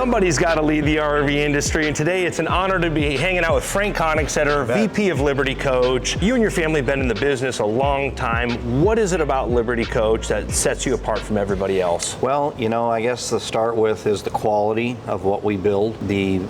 somebody's got to lead the RV industry, and today it's an honor to be hanging out with Frank Konigsetter, VP of Liberty Coach. You and your family have been in the business a long time. What is it about Liberty Coach that sets you apart from everybody else? Well, you know, I guess to start with is the quality of what we build, the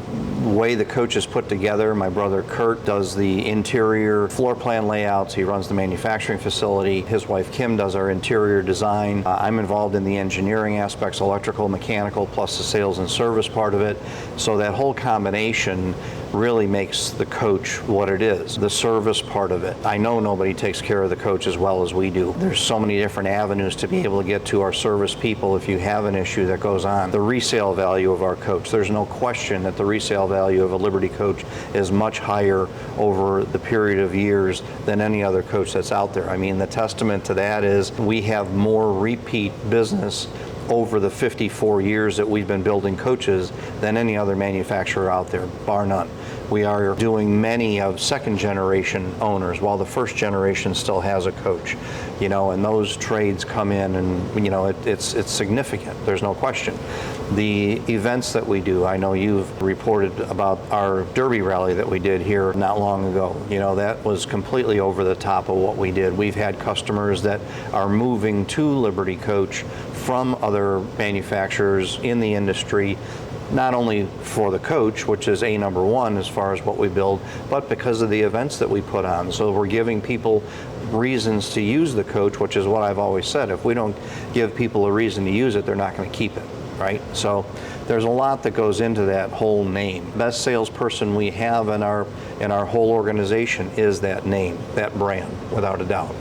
way the coach is put together. My brother Kurt does the interior floor plan layouts. He runs the manufacturing facility. His wife Kim does our interior design. I'm involved in the engineering aspects, electrical, mechanical, plus the sales and service part of it. So that whole combination really makes the coach what it is, the service part of it. I know nobody takes care of the coach as well as we do. There's so many different avenues to be able to get to our service people if you have an issue that goes on. The resale value of our coach, there's no question that the resale value of a Liberty coach is much higher over the period of years than any other coach that's out there. I mean, the testament to that is we have more repeat business over the 54 years that we've been building coaches than any other manufacturer out there, bar none. We are doing many of second generation owners while the first generation still has a coach, you know, and those trades come in and, you know, it's significant, there's no question. The events that we do, I know you've reported about our Derby rally that we did here not long ago. You know, that was completely over the top of what we did. We've had customers that are moving to Liberty Coach from other manufacturers in the industry, not only for the coach, which is number one as far as what we build, but because of the events that we put on. So we're giving people reasons to use the coach, which is what I've always said. If we don't give people a reason to use it, they're not going to keep it, right? So there's a lot that goes into that whole name. Best salesperson we have in our whole organization is that name, that brand, without a doubt.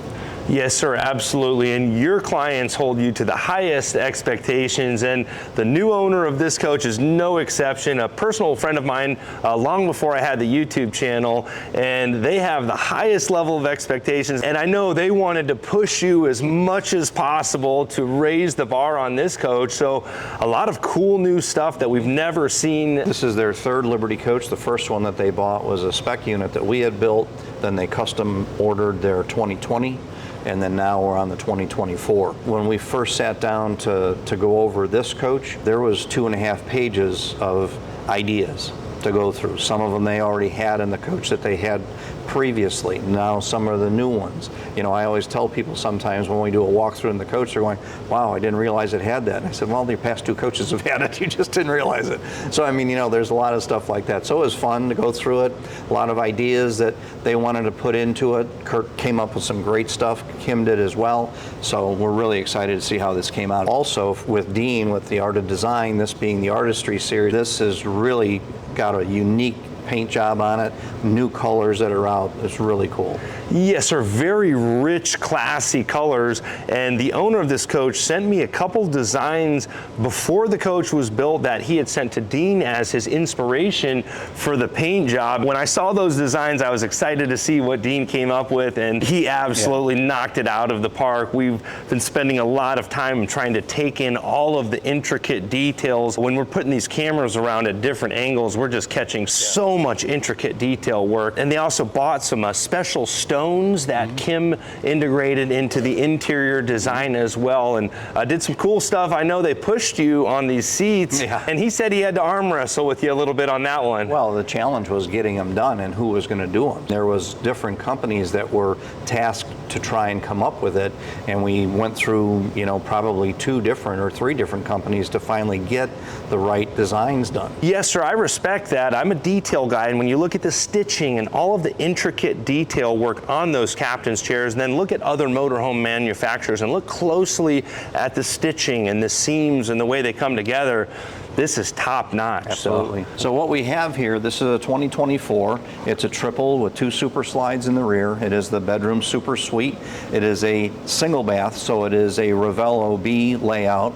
Yes, sir, absolutely. And your clients hold you to the highest expectations, and the new owner of this coach is no exception. A personal friend of mine, long before I had the YouTube channel, and they have the highest level of expectations. And I know they wanted to push you as much as possible to raise the bar on this coach. So a lot of cool new stuff that we've never seen. This is their third Liberty coach. The first one that they bought was a spec unit that we had built. Then they custom ordered their 2020. And then now we're on the 2024. When we first sat down to go over this coach, there was 2.5 pages of ideas to go through. Some of them they already had in the coach that they had previously. Now some are the new ones. You know, I always tell people sometimes when we do a walkthrough in the coach, they're going, wow, I didn't realize it had that. And I said, well, the past two coaches have had it, you just didn't realize it. So I mean, you know, there's a lot of stuff like that. So it was fun to go through it. A lot of ideas that they wanted to put into it. Kurt came up with some great stuff. Kim did as well. So we're really excited to see how this came out. Also with Dean, with the Art of Design, this being the Artistry series, this has really got a unique paint job on it, new colors that are out. It's really cool. Yes, sir, very rich, classy colors. And the owner of this coach sent me a couple designs before the coach was built that he had sent to Dean as his inspiration for the paint job. When I saw those designs, I was excited to see what Dean came up with, and he absolutely knocked it out of the park. We've been spending a lot of time trying to take in all of the intricate details. When we're putting these cameras around at different angles, we're just catching so much intricate detail work. And they also bought some special stones that Kim integrated into the interior design as well, and did some cool stuff. I know they pushed you on these seats, and he said he had to arm wrestle with you a little bit on that one. Well, the challenge was getting them done and who was going to do them. There was different companies that were tasked to try and come up with it, and we went through, you know, probably 2 different or 3 different companies to finally get the right designs done. Yes, sir, I respect that. I'm a detail guy, and when you look at the stitching and all of the intricate detail work on those captain's chairs, and then look at other motorhome manufacturers and look closely at the stitching and the seams and the way they come together, this is top notch. Absolutely. So what we have here, this is a 2024. It's a triple with 2 super slides in the rear. It is the bedroom super suite. It is a single bath, so it is a Ravello B layout.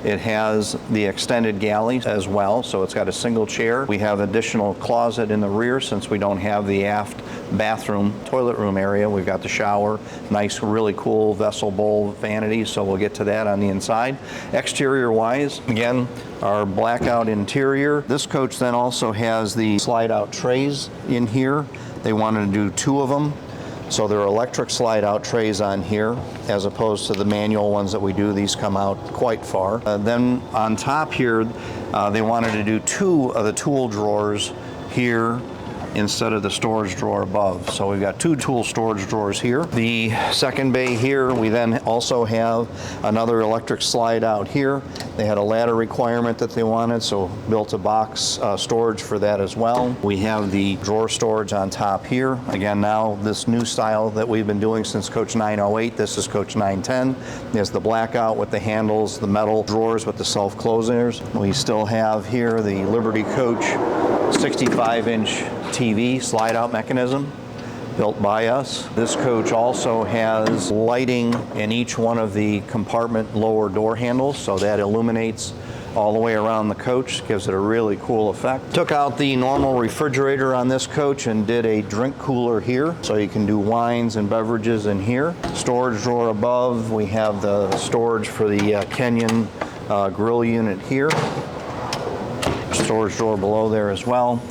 It has the extended galley as well, so it's got a single chair. We have additional closet in the rear since we don't have the aft bathroom, toilet room area. We've got the shower, nice, really cool vessel bowl vanity, so we'll get to that on the inside. Exterior-wise, again, our blackout interior. This coach then also has the slide-out trays in here. They wanted to do 2 of them. So there are electric slide out trays on here as opposed to the manual ones that we do. These come out quite far. Then on top here, they wanted to do 2 of the tool drawers here instead of the storage drawer above. So we've got 2 tool storage drawers here. The second bay here, we then also have another electric slide out here. They had a ladder requirement that they wanted, so built a box storage for that as well. We have the drawer storage on top here. Again, now this new style that we've been doing since Coach 908, this is Coach 910. There's the blackout with the handles, the metal drawers with the self-closers. We still have here the Liberty Coach 65-inch TV slide-out mechanism built by us. This coach also has lighting in each one of the compartment lower door handles, so that illuminates all the way around the coach, gives it a really cool effect. Took out the normal refrigerator on this coach and did a drink cooler here, so you can do wines and beverages in here. Storage drawer above, we have the storage for the Kenyon grill unit here. Storage drawer below there as well.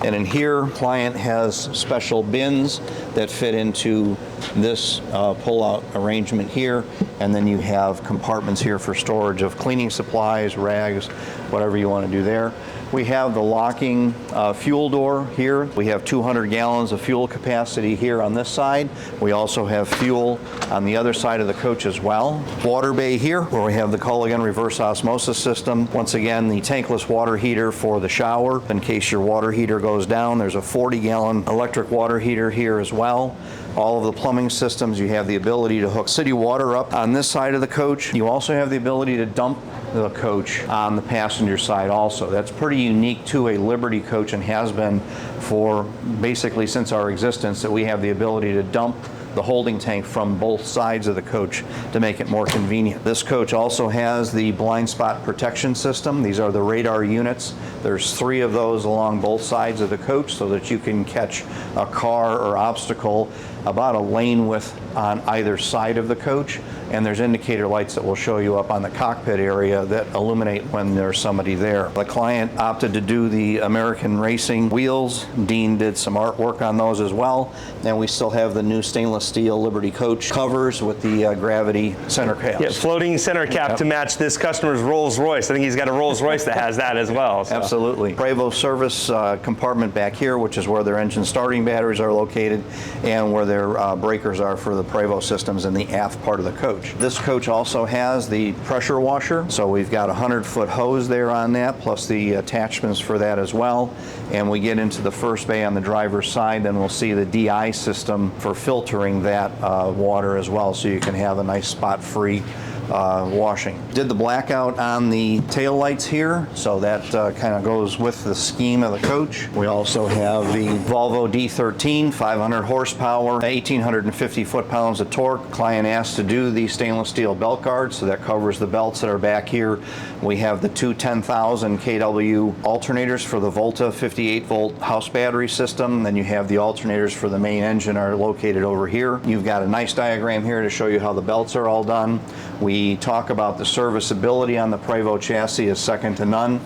And in here, client has special bins that fit into this pull-out arrangement here, and then you have compartments here for storage of cleaning supplies, rags, whatever you want to do there. We have the locking fuel door here. We have 200 gallons of fuel capacity here on this side. We also have fuel on the other side of the coach as well. Water bay here, where we have the Culligan reverse osmosis system. Once again, the tankless water heater for the shower. In case your water heater goes down, there's a 40-gallon electric water heater here as well. All of the plumbing systems, you have the ability to hook city water up on this side of the coach. You also have the ability to dump the coach on the passenger side also. That's pretty unique to a Liberty coach and has been for basically since our existence, that we have the ability to dump the holding tank from both sides of the coach to make it more convenient. This coach also has the blind spot protection system. These are the radar units. There's 3 of those along both sides of the coach so that you can catch a car or obstacle about a lane width on either side of the coach. And there's indicator lights that will show you up on the cockpit area that illuminate when there's somebody there. The client opted to do the American Racing wheels. Dean did some artwork on those as well. And we still have the new stainless steel Liberty coach covers with the gravity center caps. Yeah, floating center cap to match this customer's Rolls Royce. I think he's got a Rolls Royce that has that as well. So. Absolutely. Prevost service compartment back here, which is where their engine starting batteries are located and where their breakers are for the Prevost systems in the aft part of the coach. This coach also has the pressure washer, so we've got a 100-foot hose there on that, plus the attachments for that as well. And we get into the first bay on the driver's side, then we'll see the DI system for filtering that water as well, so you can have a nice spot-free washing. Did the blackout on the tail lights here, so that kind of goes with the scheme of the coach. We also have the Volvo D13, 500 horsepower, 1,850 foot-pounds of torque. Client asked to do the stainless steel belt guards, so that covers the belts that are back here. We have the 2 10,000 kW alternators for the Volta 58-volt house battery system. Then you have the alternators for the main engine are located over here. You've got a nice diagram here to show you how the belts are all done. We talk about the serviceability on the Prevost chassis is second to none.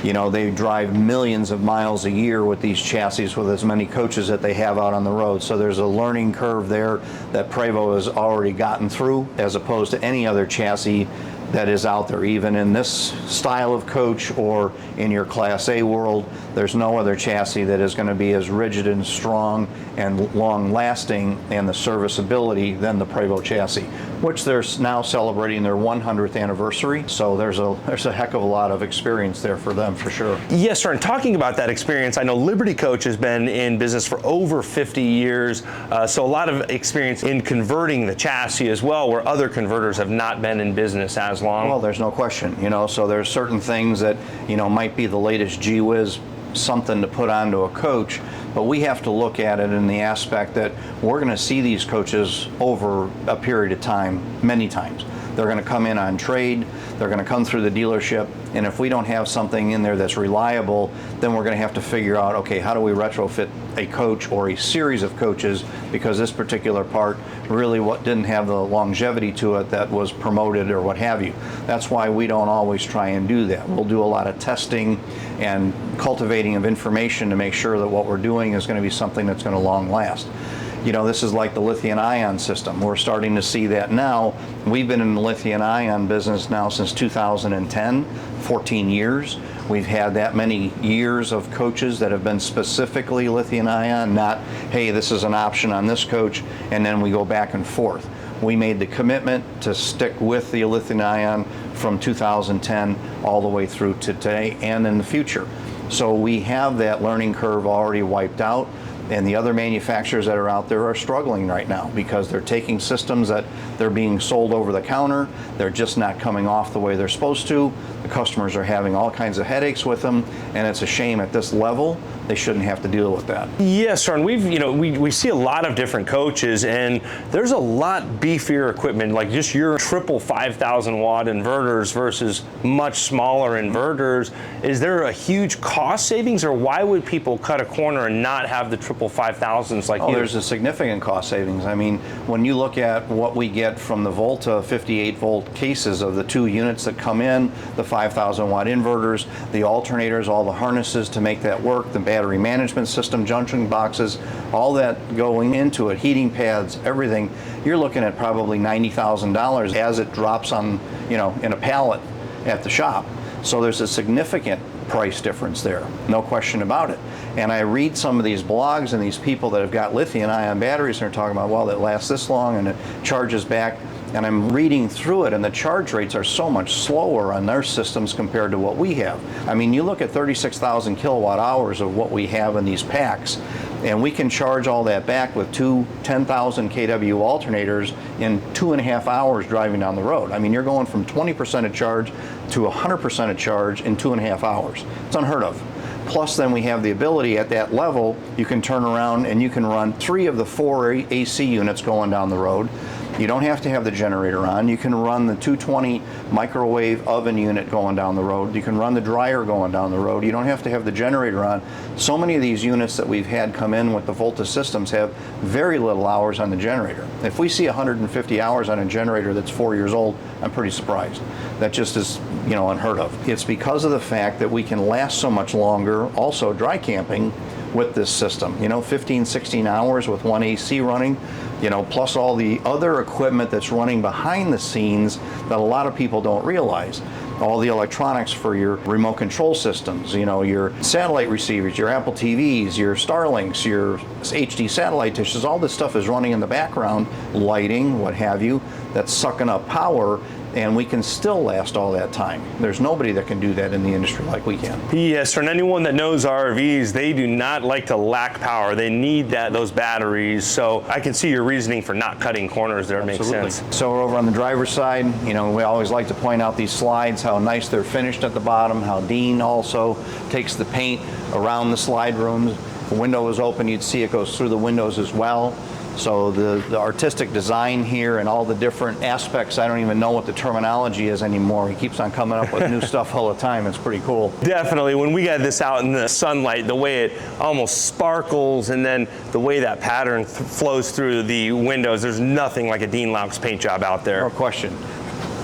You know, they drive millions of miles a year with these chassis with as many coaches that they have out on the road. So there's a learning curve there that Prevost has already gotten through, as opposed to any other chassis that is out there. Even in this style of coach or in your Class A world, there's no other chassis that is going to be as rigid and strong and long-lasting and the serviceability than the Prevost chassis, which they're now celebrating their 100th anniversary. So there's a heck of a lot of experience there for them, for sure. Yes, sir. And talking about that experience, I know Liberty Coach has been in business for over 50 years, so a lot of experience in converting the chassis as well, where other converters have not been in business as long. Well, there's no question, you know, so there's certain things that, you know, might be the latest gee whiz something to put onto a coach, but we have to look at it in the aspect that we're going to see these coaches over a period of time, many times. They're going to come in on trade, they're going to come through the dealership, and if we don't have something in there that's reliable, then we're going to have to figure out, okay, how do we retrofit a coach or a series of coaches, because this particular part really didn't have the longevity to it that was promoted or what have you. That's why we don't always try and do that. We'll do a lot of testing and cultivating of information to make sure that what we're doing is going to be something that's going to long last. This is like the lithium-ion system. We're starting to see that now. We've been in the lithium-ion business now since 2010, 14 years. We've had that many years of coaches that have been specifically lithium-ion, not, hey, this is an option on this coach, and then we go back and forth. We made the commitment to stick with the lithium-ion from 2010 all the way through to today and in the future. So we have that learning curve already wiped out, and the other manufacturers that are out there are struggling right now because they're taking systems that they're being sold over the counter. They're just not coming off the way they're supposed to. The customers are having all kinds of headaches with them, and it's a shame at this level. They shouldn't have to deal with that. Yes, sir. And we see a lot of different coaches, and there's a lot beefier equipment, like just your triple 5,000 watt inverters versus much smaller inverters. Is there a huge cost savings, or why would people cut a corner and not have the triple 5,000s like you? There's a significant cost savings. I mean, when you look at what we get from the Volta 58 volt cases of the 2 units that come in, the 5,000 watt inverters, the alternators, all the harnesses to make that work, the battery management system, junction boxes, all that going into it, heating pads, everything, you're looking at probably $90,000 as it drops on, in a pallet at the shop. So there's a significant price difference there, no question about it. And I read some of these blogs and these people that have got lithium-ion batteries and they're talking about, well, that lasts this long and it charges back. And I'm reading through it, and the charge rates are so much slower on their systems compared to what we have. I mean, you look at 36,000 kilowatt hours of what we have in these packs, and we can charge all that back with 2 10,000 kW alternators in 2.5 hours driving down the road. I mean, you're going from 20% of charge to 100% of charge in 2.5 hours. It's unheard of. Plus, then we have the ability at that level, you can turn around and you can run 3 of the 4 AC units going down the road. You don't have to have the generator on. You can run the 220 microwave oven unit going down the road. You can run the dryer going down the road. You don't have to have the generator on. So many of these units that we've had come in with the Volta systems have very little hours on the generator. If we see 150 hours on a generator that's 4 years old, I'm pretty surprised. That just is, unheard of. It's because of the fact that we can last so much longer, also dry camping, with this system. 15, 16 hours with 1 AC running, plus all the other equipment that's running behind the scenes that a lot of people don't realize. All the electronics for your remote control systems, your satellite receivers, your Apple TVs, your Starlinks, your HD satellite dishes, all this stuff is running in the background, lighting, what have you, that's sucking up power, and we can still last all that time. There's nobody that can do that in the industry like we can. Yes, for anyone that knows RVs, they do not like to lack power. They need those batteries. So I can see your reasoning for not cutting corners there. It makes sense. So we're over on the driver's side, we always like to point out these slides, how nice they're finished at the bottom, how Dean also takes the paint around the slide rooms. If the window is open, you'd see it goes through the windows as well. So the artistic design here and all the different aspects, I don't even know what the terminology is anymore. He keeps on coming up with new stuff all the time. It's pretty cool. Definitely. When we got this out in the sunlight, the way it almost sparkles and then the way that pattern flows through the windows, there's nothing like a Dean Laux paint job out there. No question.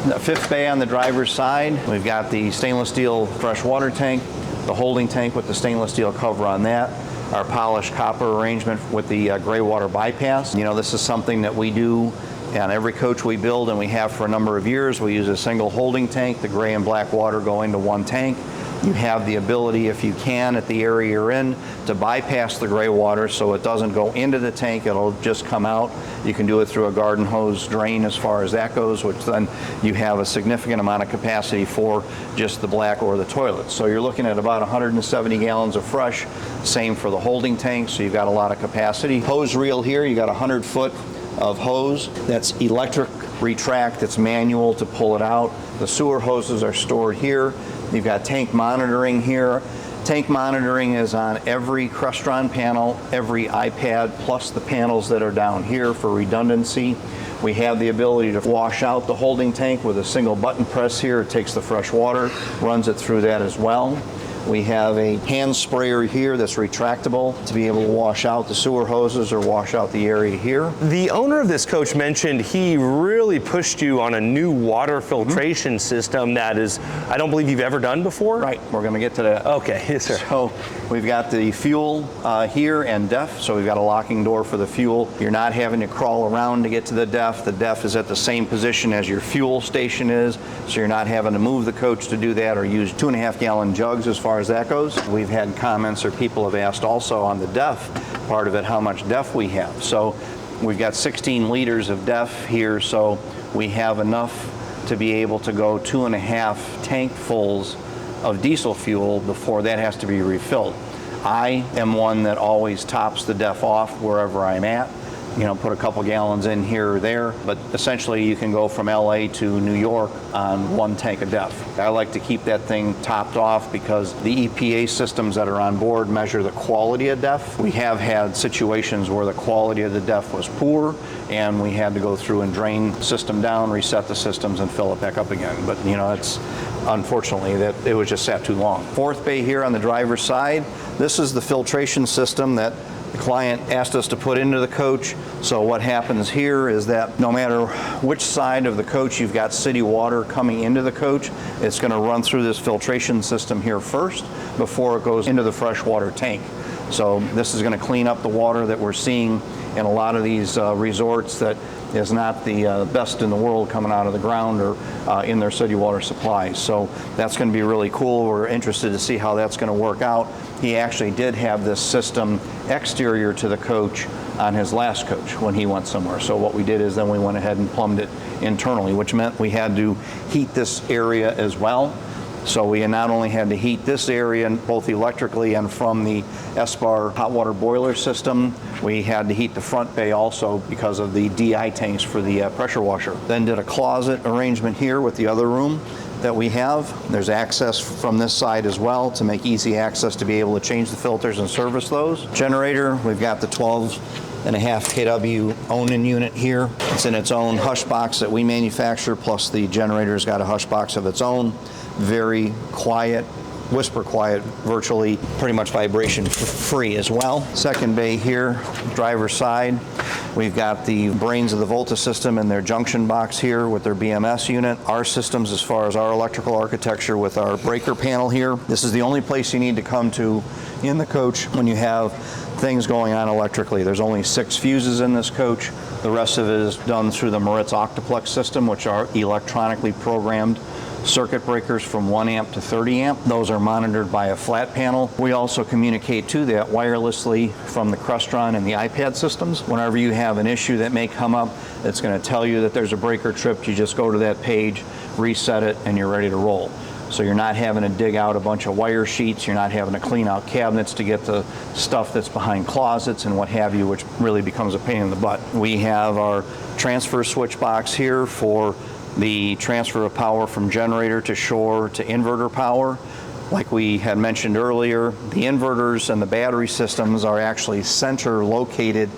The 5th bay on the driver's side, we've got the stainless steel fresh water tank, the holding tank with the stainless steel cover on that. Our polished copper arrangement with the gray water bypass. This is something that we do on every coach we build, and we have for a number of years. We use a single holding tank, the gray and black water going to one tank. You have the ability, if you can, at the area you're in, to bypass the gray water so it doesn't go into the tank, it'll just come out. You can do it through a garden hose drain as far as that goes, which then you have a significant amount of capacity for just the black or the toilet. So you're looking at about 170 gallons of fresh, same for the holding tank, so you've got a lot of capacity. Hose reel here, you got 100 foot of hose. That's electric retract, it's manual to pull it out. The sewer hoses are stored here. You've got tank monitoring here. Tank monitoring is on every Crestron panel, every iPad, plus the panels that are down here for redundancy. We have the ability to wash out the holding tank with a single button press here. It takes the fresh water, runs it through that as well. We have a hand sprayer here that's retractable to be able to wash out the sewer hoses or wash out the area here. The owner of this coach mentioned he really pushed you on a new water filtration system that is, I don't believe you've ever done before? Right, we're going to get to that. Okay, yes sir. So we've got the fuel here and DEF, so we've got a locking door for the fuel. You're not having to crawl around to get to the DEF. The DEF is at the same position as your fuel station is, so you're not having to move the coach to do that or use 2.5 gallon jugs as far as that goes. We've had comments or people have asked also on the DEF, part of it, how much DEF we have. So we've got 16 liters of DEF here, so we have enough to be able to go 2.5 tankfuls of diesel fuel before that has to be refilled. I am one that always tops the DEF off wherever I'm at. You know, put a couple gallons in here or there, but essentially you can go from LA to New York on 1 tank of DEF. I like to keep that thing topped off because the EPA systems that are on board measure the quality of DEF. We have had situations where the quality of the DEF was poor and we had to go through and drain the system down, reset the systems and fill it back up again. But you know, it's unfortunately that it was just sat too long. Fourth bay here on the driver's side, this is the filtration system that the client asked us to put into the coach. So what happens here is that no matter which side of the coach you've got city water coming into the coach, it's going to run through this filtration system here first before it goes into the freshwater tank. So this is going to clean up the water that we're seeing in a lot of these resorts that is not the best in the world coming out of the ground or in their city water supplies. So that's going to be really cool. We're interested to see how that's going to work out. He actually did have this system exterior to the coach on his last coach when he went somewhere. So what we did is then we went ahead and plumbed it internally, which meant we had to heat this area as well. So we not only had to heat this area both electrically and from the SBAR hot water boiler system, we had to heat the front bay also because of the DI tanks for the pressure washer. Then did a closet arrangement here with the other room that we have. There's access from this side as well to make easy access to be able to change the filters and service those. Generator, we've got the 12.5 kW Onan unit here. It's in its own hush box that we manufacture, plus the generator's got a hush box of its own. Very quiet, whisper quiet, virtually pretty much vibration free as well. Second bay here, driver's side. We've got the brains of the Volta system in their junction box here with their BMS unit. Our systems as far as our electrical architecture with our breaker panel here. This is the only place you need to come to in the coach when you have things going on electrically. There's only 6 fuses in this coach. The rest of it is done through the Maritz Octoplex system, which are electronically programmed circuit breakers from 1 amp to 30 amp. Those are monitored by a flat panel. We also communicate to that wirelessly from the Crestron and the iPad systems. Whenever you have an issue that may come up, it's going to tell you that there's a breaker tripped. You just go to that page, reset it, and you're ready to roll. So you're not having to dig out a bunch of wire sheets, you're not having to clean out cabinets to get the stuff that's behind closets and what have you, which really becomes a pain in the butt. We have our transfer switch box here for the transfer of power from generator to shore to inverter power. Like we had mentioned earlier, the inverters and the battery systems are actually center located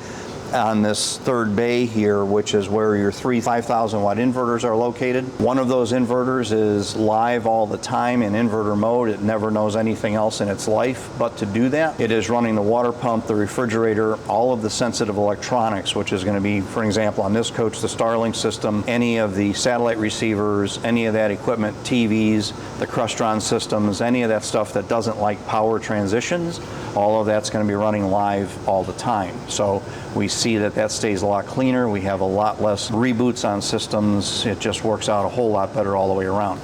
on this third bay here, which is where your 3 5,000 watt inverters are located. One of those inverters is live all the time in inverter mode. It never knows anything else in its life but to do that. It is running the water pump, the refrigerator, all of the sensitive electronics, which is going to be, for example, on this coach, the Starlink system, any of the satellite receivers, any of that equipment, TVs, the Crestron systems, any of that stuff that doesn't like power transitions, all of that's going to be running live all the time. So we see that that stays a lot cleaner. We have a lot less reboots on systems. It just works out a whole lot better all the way around.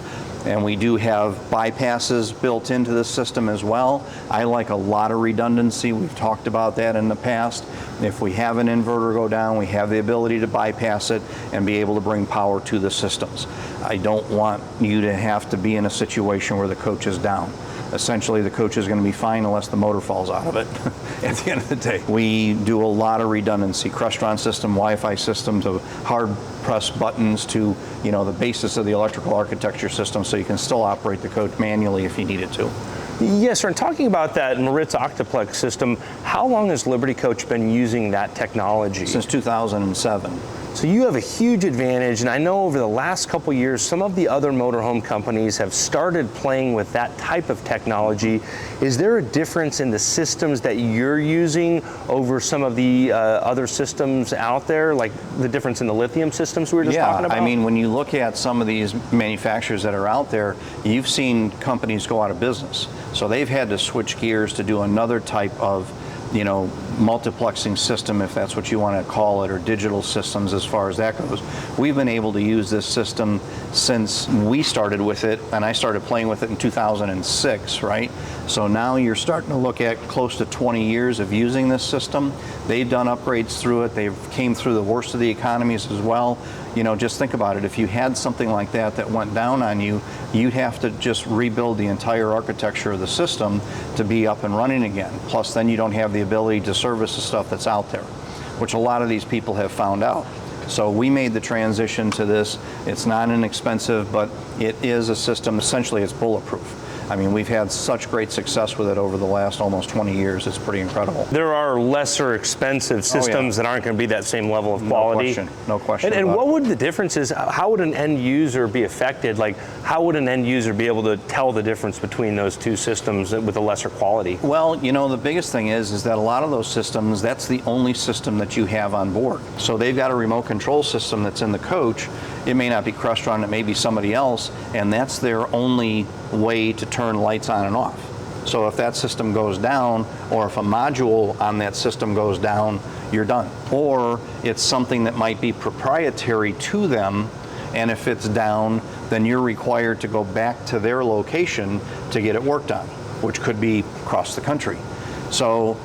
And we do have bypasses built into this system as well. I like a lot of redundancy. We've talked about that in the past. If we have an inverter go down, we have the ability to bypass it and be able to bring power to the systems. I don't want you to have to be in a situation where the coach is down. Essentially, the coach is going to be fine unless the motor falls out of it at the end of the day. We do a lot of redundancy, Crestron system, Wi-Fi systems, of hard press buttons to, the basis of the electrical architecture system, so you can still operate the coach manually if you needed to. Yes, sir. And talking about that Maritz Octoplex system, how long has Liberty Coach been using that technology? Since 2007. So you have a huge advantage, and I know over the last couple years, some of the other motorhome companies have started playing with that type of technology. Is there a difference in the systems that you're using over some of the other systems out there, like the difference in the lithium systems we were just talking about? I mean, when you look at some of these manufacturers that are out there, you've seen companies go out of business. So they've had to switch gears to do another type of multiplexing system, if that's what you want to call it, or digital systems as far as that goes. We've been able to use this system since we started with it, and I started playing with it in 2006, right? So now you're starting to look at close to 20 years of using this system. They've done upgrades through it. They've came through the worst of the economies as well. Just think about it. If you had something like that went down on you, you'd have to just rebuild the entire architecture of the system to be up and running again. Plus, then you don't have the ability to service the stuff that's out there, which a lot of these people have found out. So we made the transition to this. It's not inexpensive, but it is a system, essentially it's bulletproof. I mean, we've had such great success with it over the last almost 20 years. It's pretty incredible. There are lesser expensive systems that aren't going to be that same level of quality. No question. And what would the difference is? How would an end user be affected? Like, how would an end user be able to tell the difference between those two systems with a lesser quality? Well, the biggest thing is that a lot of those systems, that's the only system that you have on board. So they've got a remote control system that's in the coach. It may not be Crestron, it may be somebody else, and that's their only way to turn lights on and off. So if that system goes down, or if a module on that system goes down, you're done. Or it's something that might be proprietary to them, and if it's down, then you're required to go back to their location to get it worked on, which could be across the country. So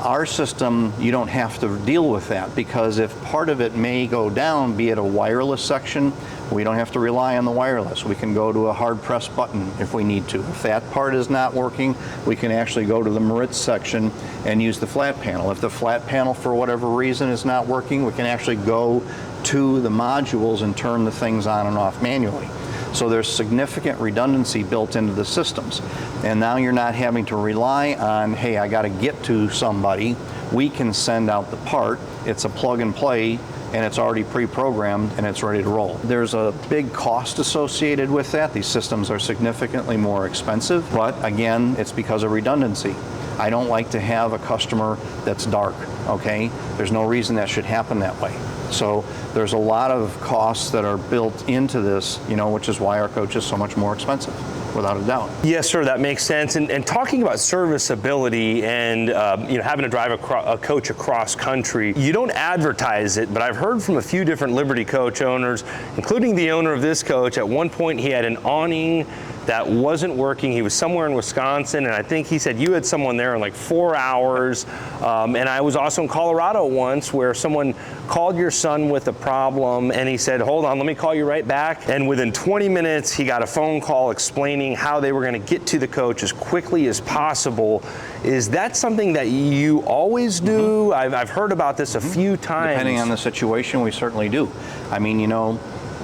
our system, you don't have to deal with that, because if part of it may go down, be it a wireless section, we don't have to rely on the wireless. We can go to a hard press button if we need to. If that part is not working, we can actually go to the Maritz section and use the flat panel. If the flat panel, for whatever reason, is not working, we can actually go to the modules and turn the things on and off manually. So there's significant redundancy built into the systems. And now you're not having to rely on, hey, I got to get to somebody. We can send out the part. It's a plug and play, and it's already pre-programmed, and it's ready to roll. There's a big cost associated with that. These systems are significantly more expensive, but again, it's because of redundancy. I don't like to have a customer that's dark, okay? There's no reason that should happen that way. So there's a lot of costs that are built into this, which is why our coach is so much more expensive, without a doubt. Yes, sir, that makes sense. And talking about serviceability and having to drive a coach across country, you don't advertise it, but I've heard from a few different Liberty Coach owners, including the owner of this coach. At one point, he had an awning that wasn't working. He was somewhere in Wisconsin, and I think he said you had someone there in like 4 hours. And I was also in Colorado once where someone called your son with a problem, and he said, hold on, let me call you right back. And within 20 minutes, he got a phone call explaining how they were going to get to the coach as quickly as possible. Is that something that you always do? I've heard about this a few times. Depending on the situation, we certainly do. I mean,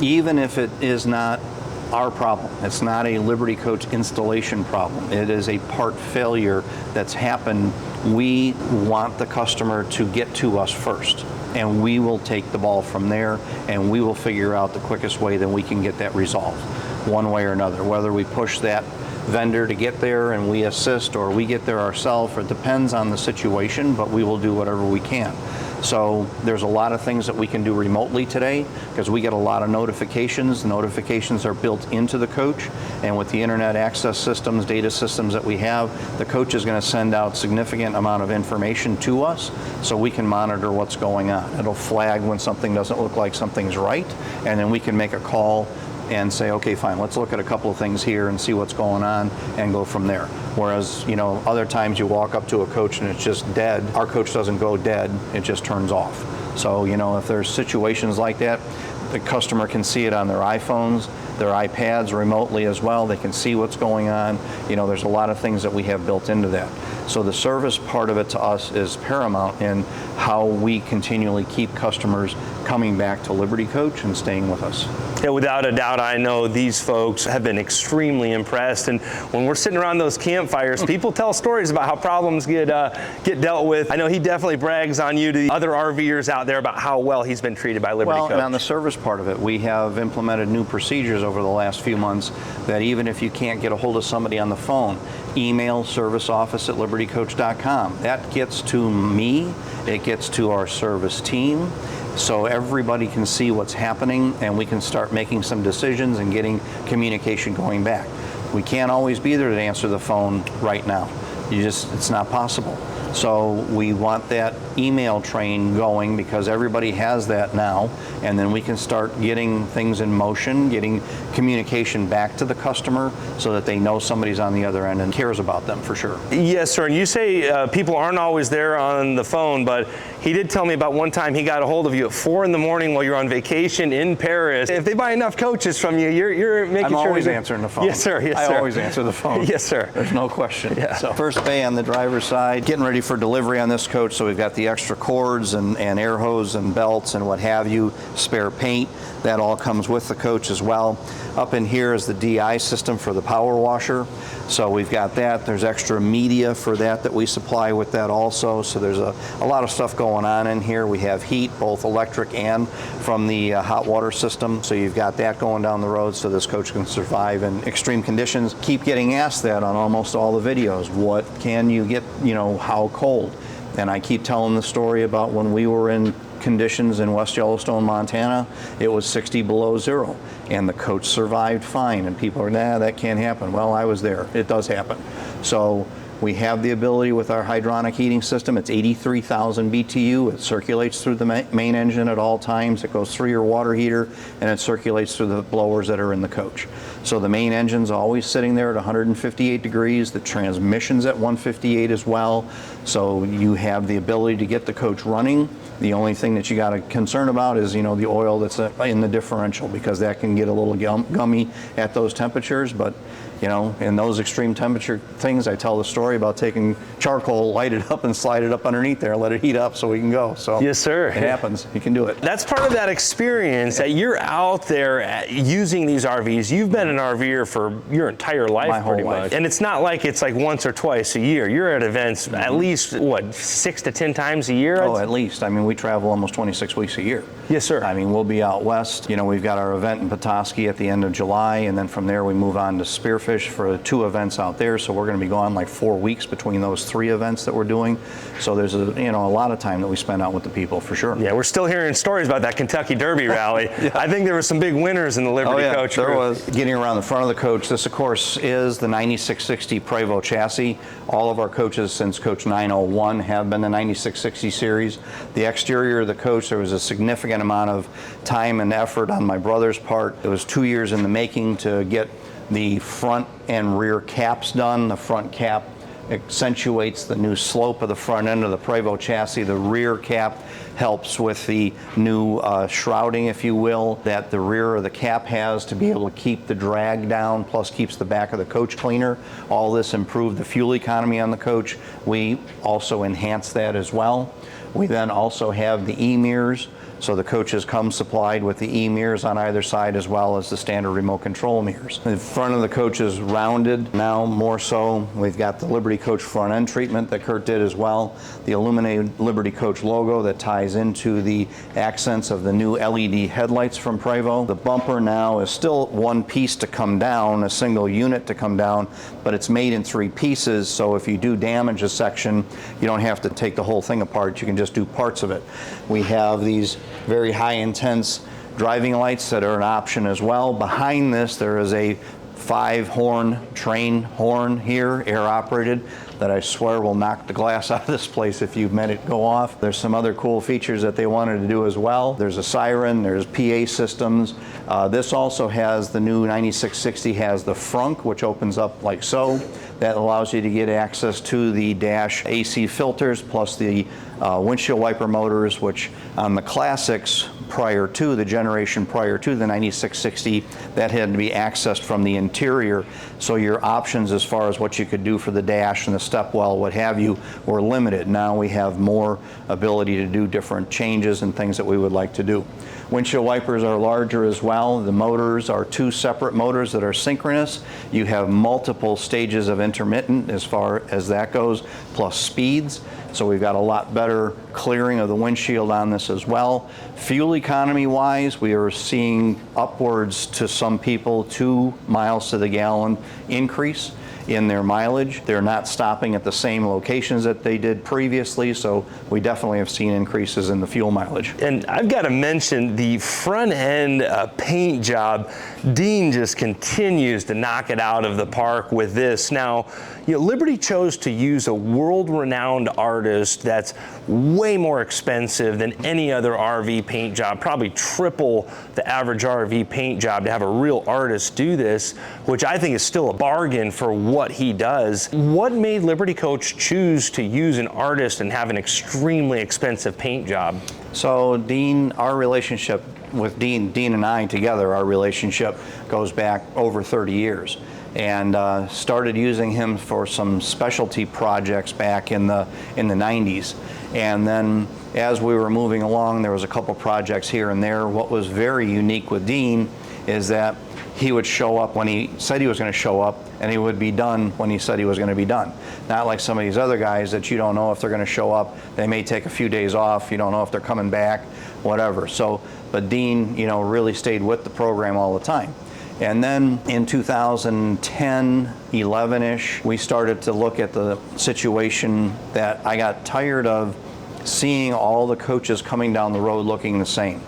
even if it is not our problem, it's not a Liberty Coach installation problem, it is a part failure that's happened, we want the customer to get to us first, and we will take the ball from there, and we will figure out the quickest way that we can get that resolved, one way or another, whether we push that vendor to get there and we assist, or we get there ourselves. It depends on the situation, but we will do whatever we can. So there's a lot of things that we can do remotely today, because we get a lot of notifications. The notifications are built into the coach, and with the internet access systems, data systems that we have, the coach is going to send out significant amount of information to us so we can monitor what's going on. It'll flag when something doesn't look like something's right, and then we can make a call and say, okay, fine, let's look at a couple of things here and see what's going on and go from there. Whereas, other times you walk up to a coach and it's just dead. Our coach doesn't go dead, it just turns off. So, if there's situations like that, the customer can see it on their iPhones, their iPads remotely as well. They can see what's going on. There's a lot of things that we have built into that. So the service part of it to us is paramount in how we continually keep customers coming back to Liberty Coach and staying with us. Yeah, without a doubt, I know these folks have been extremely impressed. And when we're sitting around those campfires, people tell stories about how problems get dealt with. I know he definitely brags on you to the other RVers out there about how well he's been treated by Liberty Coach. And on the service part of it, we have implemented new procedures over the last few months that even if you can't get a hold of somebody on the phone, email serviceoffice@libertycoach.com. That gets to me, it gets to our service team, so everybody can see what's happening and we can start making some decisions and getting communication going back. We can't always be there to answer the phone right now. It's not possible. So we want that email train going because everybody has that now, and then we can start getting things in motion, getting communication back to the customer so that they know somebody's on the other end and cares about them for sure. Yes, sir. And you say people aren't always there on the phone, but he did tell me about one time he got a hold of you at 4 in the morning while you're on vacation in Paris. If they buy enough coaches from you, you're making sure. I'm always answering the phone. Yes, sir. Yes, sir. I always answer the phone. Yes, sir. There's no question. Yeah. So first bay on the driver's side, getting ready for delivery on this coach, so we've got the extra cords and air hose and belts and what have you, spare paint. That all comes with the coach as well. Up in here is the DI system for the power washer. So we've got that. There's extra media for that we supply with that also. So there's a lot of stuff going on in here. We have heat, both electric and from the hot water system. So you've got that going down the road so this coach can survive in extreme conditions. Keep getting asked that on almost all the videos. What can you get, how cold? And I keep telling the story about when we were in conditions in West Yellowstone, Montana, it was 60 below zero, and the coach survived fine, and people are, nah, that can't happen. Well, I was there. It does happen. So we have the ability with our hydronic heating system. It's 83,000 BTU. It circulates through the main engine at all times. It goes through your water heater, and it circulates through the blowers that are in the coach. So the main engine's always sitting there at 158 degrees. The transmission's at 158 as well. So you have the ability to get the coach running. The only thing that you got to concern about is, the oil that's in the differential, because that can get a little gummy at those temperatures. But, in those extreme temperature things, I tell the story about taking charcoal, light it up and slide it up underneath there, let it heat up so we can go. So yes, sir. It happens. You can do it. That's part of that experience that you're out there using these RVs. You've been an RVer for your entire life, my whole pretty life. much. And it's not like it's like once or twice a year. You're at events at least, 6 to 10 times a year? Oh, at least. We travel almost 26 weeks a year. Yes, sir. We'll be out west. We've got our event in Petoskey at the end of July, and then from there we move on to Spearfish for 2 events out there. So we're going to be gone like 4 weeks between those 3 events that we're doing. So there's a lot of time that we spend out with the people for sure. Yeah, we're still hearing stories about that Kentucky Derby rally. Yeah. I think there were some big winners in the Liberty Coach. There was. Getting around the front of the coach, this of course is the 9660 Prevost chassis. All of our coaches since Coach 901 have been the 9660 series. The exterior of the coach, there was a significant amount of time and effort on my brother's part. It was 2 years in the making to get the front and rear caps done. The front cap accentuates the new slope of the front end of the Prevost chassis. The rear cap helps with the new shrouding, if you will, that the rear of the cap has to be able to keep the drag down, plus keeps the back of the coach cleaner. All this improved the fuel economy on the coach. We also enhanced that as well. We then also have the e-mirrors. So the coaches come supplied with the e-mirrors on either side, as well as the standard remote control mirrors. The front of the coach is rounded now more so. We've got the Liberty Coach front end treatment that Kurt did as well. The illuminated Liberty Coach logo that ties into the accents of the new LED headlights from Prevost. The bumper now is still one piece to come down, a single unit to come down, but it's made in 3 pieces. So if you do damage a section, you don't have to take the whole thing apart. You can just do parts of it. We have these very high intense driving lights that are an option as well. Behind this there is a 5-horn train horn here, air operated, that I swear will knock the glass out of this place if you've met it go off. There's some other cool features that they wanted to do as well. There's a siren, there's PA systems. This also has the new 9660 has the frunk, which opens up like so. That allows you to get access to the dash AC filters plus the windshield wiper motors, which on the classics prior to, the generation prior to the 9660, that had to be accessed from the interior. So your options as far as what you could do for the dash and the stepwell, what have you, were limited. Now we have more ability to do different changes and things that we would like to do. Windshield wipers are larger as well. The motors are 2 separate motors that are synchronous. You have multiple stages of intermittent as far as that goes, plus speeds. So we've got a lot better clearing of the windshield on this as well. Fuel economy wise, we are seeing upwards to some people 2 miles to the gallon increase in their mileage. They're not stopping at the same locations that they did previously, so we definitely have seen increases in the fuel mileage. And I've got to mention the front end paint job. Dean just continues to knock it out of the park with this. Now, Liberty chose to use a world-renowned artist that's way more expensive than any other RV paint job, probably triple the average RV paint job, to have a real artist do this, which I think is still a bargain for what he does. What made Liberty Coach choose to use an artist and have an extremely expensive paint job? So Dean, our relationship with Dean and I together, our relationship goes back over 30 years. And started using him for some specialty projects back in the 90s. And then as we were moving along, there was a couple projects here and there. What was very unique with Dean is that he would show up when he said he was going to show up, and he would be done when he said he was going to be done. Not like some of these other guys that you don't know if they're going to show up. They may take a few days off. You don't know if they're coming back, whatever. So, but Dean, really stayed with the program all the time. And then in 2010, 11-ish, we started to look at the situation that I got tired of seeing all the coaches coming down the road looking the same.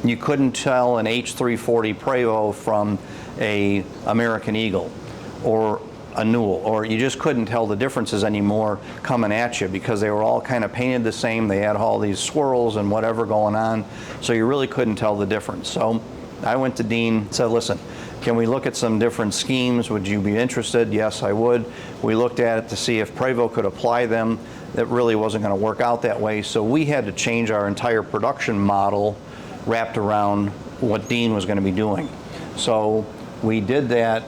You couldn't tell an H340 Prevost from a American Eagle or a Newell, or you just couldn't tell the differences anymore coming at you because they were all kind of painted the same. They had all these swirls and whatever going on, so you really couldn't tell the difference. So I went to Dean and said, listen, can we look at some different schemes? Would you be interested? Yes, I would. We looked at it to see if Prevost could apply them. That really wasn't going to work out that way, so we had to change our entire production model wrapped around what Dean was going to be doing. So we did that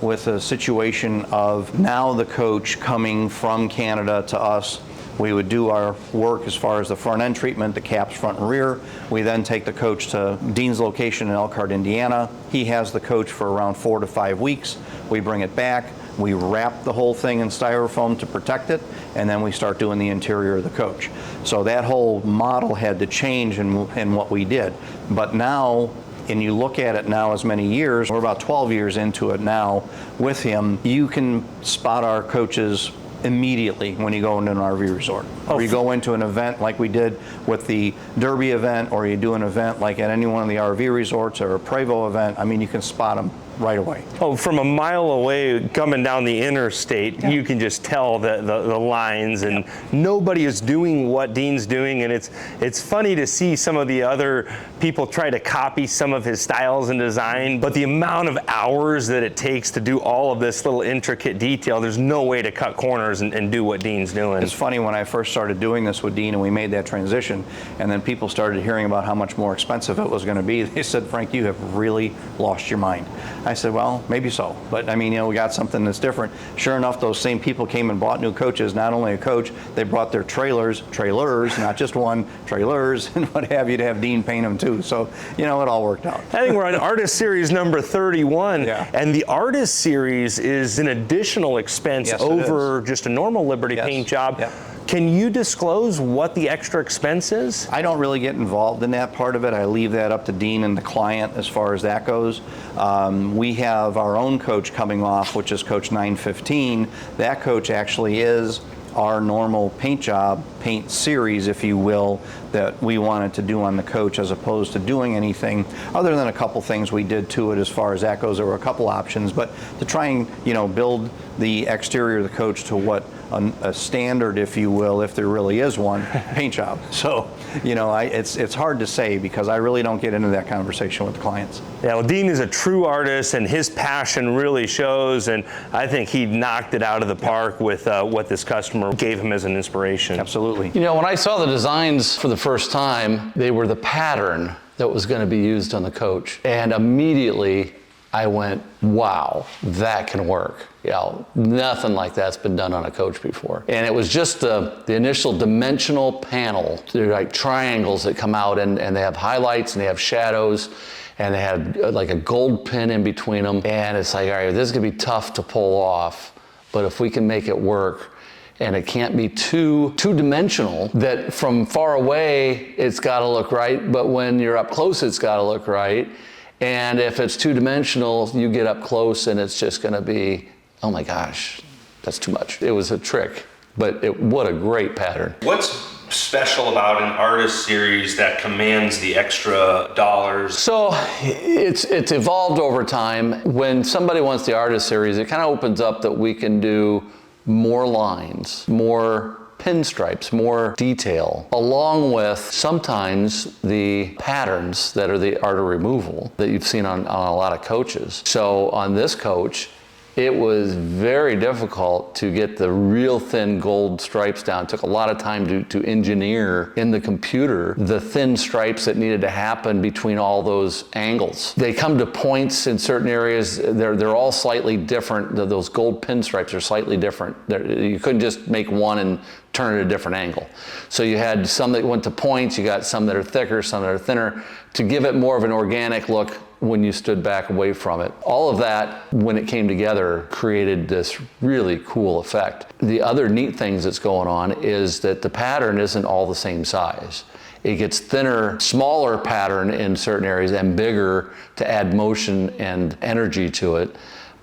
with a situation of now the coach coming from Canada to us. We would do our work as far as the front end treatment, the caps front and rear. We then take the coach to Dean's location in Elkhart, Indiana. He has the coach for around 4 to 5 weeks. We bring it back. We wrap the whole thing in styrofoam to protect it, and then we start doing the interior of the coach. So that whole model had to change in what we did. But now, and you look at it now as many years, we're about 12 years into it now with him, you can spot our coaches immediately when you go into an RV resort. Or you go into an event like we did with the Derby event, or you do an event like at any one of the RV resorts or a Prevost event. I mean, you can spot them right away. Oh, from a mile away coming down the interstate, you can just tell the lines, and nobody is doing what Dean's doing, and it's funny to see some of the other people try to copy some of his styles and design, but the amount of hours that it takes to do all of this little intricate detail, there's no way to cut corners and do what Dean's doing. It's funny, when I first started doing this with Dean and we made that transition, and then people started hearing about how much more expensive it was going to be, they said, Frank, you have really lost your mind. I said, well, maybe so, but I mean, we got something that's different. Sure enough, those same people came and bought new coaches. Not only a coach, they brought their trailers, not just one, trailers and what have you, to have Dean paint them too. So, it all worked out. I think we're on Artist Series number 31, Yeah. and the Artist Series is an additional expense over just a normal Liberty paint job. Yep. Can you disclose what the extra expense is? I don't really get involved in that part of it. I leave that up to Dean and the client as far as that goes. We have our own coach coming off, which is Coach 915. That coach actually is our normal paint job, paint series, if you will, that we wanted to do on the coach, as opposed to doing anything other than a couple things we did to it as far as that goes. There were a couple options, but to try and build the exterior of the coach to what a standard, if you will, if there really is one, paint job. So, it's hard to say because I really don't get into that conversation with the clients. Yeah, well, Dean is a true artist, and his passion really shows, and I think he knocked it out of the park with what this customer gave him as an inspiration. Absolutely. When I saw the designs for the first time, they were the pattern that was going to be used on the coach. And immediately I went, wow, that can work. You know, nothing like that's been done on a coach before. And it was just the initial dimensional panel. They're like triangles that come out, and they have highlights and they have shadows, and they had like a gold pin in between them. And it's like, all right, this is gonna be tough to pull off, but if we can make it work, and it can't be two-dimensional, that from far away, it's gotta look right, but when you're up close, it's gotta look right. And if it's two-dimensional, you get up close and it's just gonna be, oh my gosh, that's too much. It was a trick, but what a great pattern. What's special about an artist series that commands the extra dollars? So it's evolved over time. When somebody wants the artist series, it kind of opens up that we can do more lines, more pinstripes, more detail, along with sometimes the patterns that are the art of removal that you've seen on a lot of coaches. So on this coach, it was very difficult to get the real thin gold stripes down. It took a lot of time to engineer in the computer the thin stripes that needed to happen between all those angles. They come to points in certain areas. They're all slightly different. Those gold pinstripes are slightly different. You couldn't just make one and turn it a different angle. So you had some that went to points, you got some that are thicker, some that are thinner, to give it more of an organic look when you stood back away from it. All of that, when it came together, created this really cool effect. The other neat things that's going on is that the pattern isn't all the same size. It gets thinner, smaller pattern in certain areas and bigger to add motion and energy to it.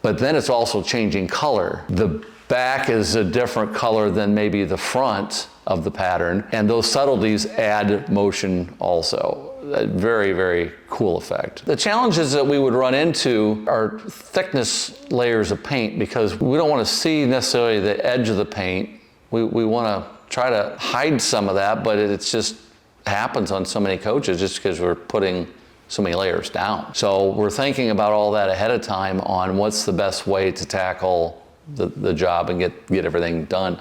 But then it's also changing color. The back is a different color than maybe the front of the pattern, and those subtleties add motion also. A very, very cool effect. The challenges that we would run into are thickness layers of paint, because we don't want to see necessarily the edge of the paint. We want to try to hide some of that, but it just happens on so many coaches just because we're putting so many layers down. So we're thinking about all that ahead of time on what's the best way to tackle the job and get everything done.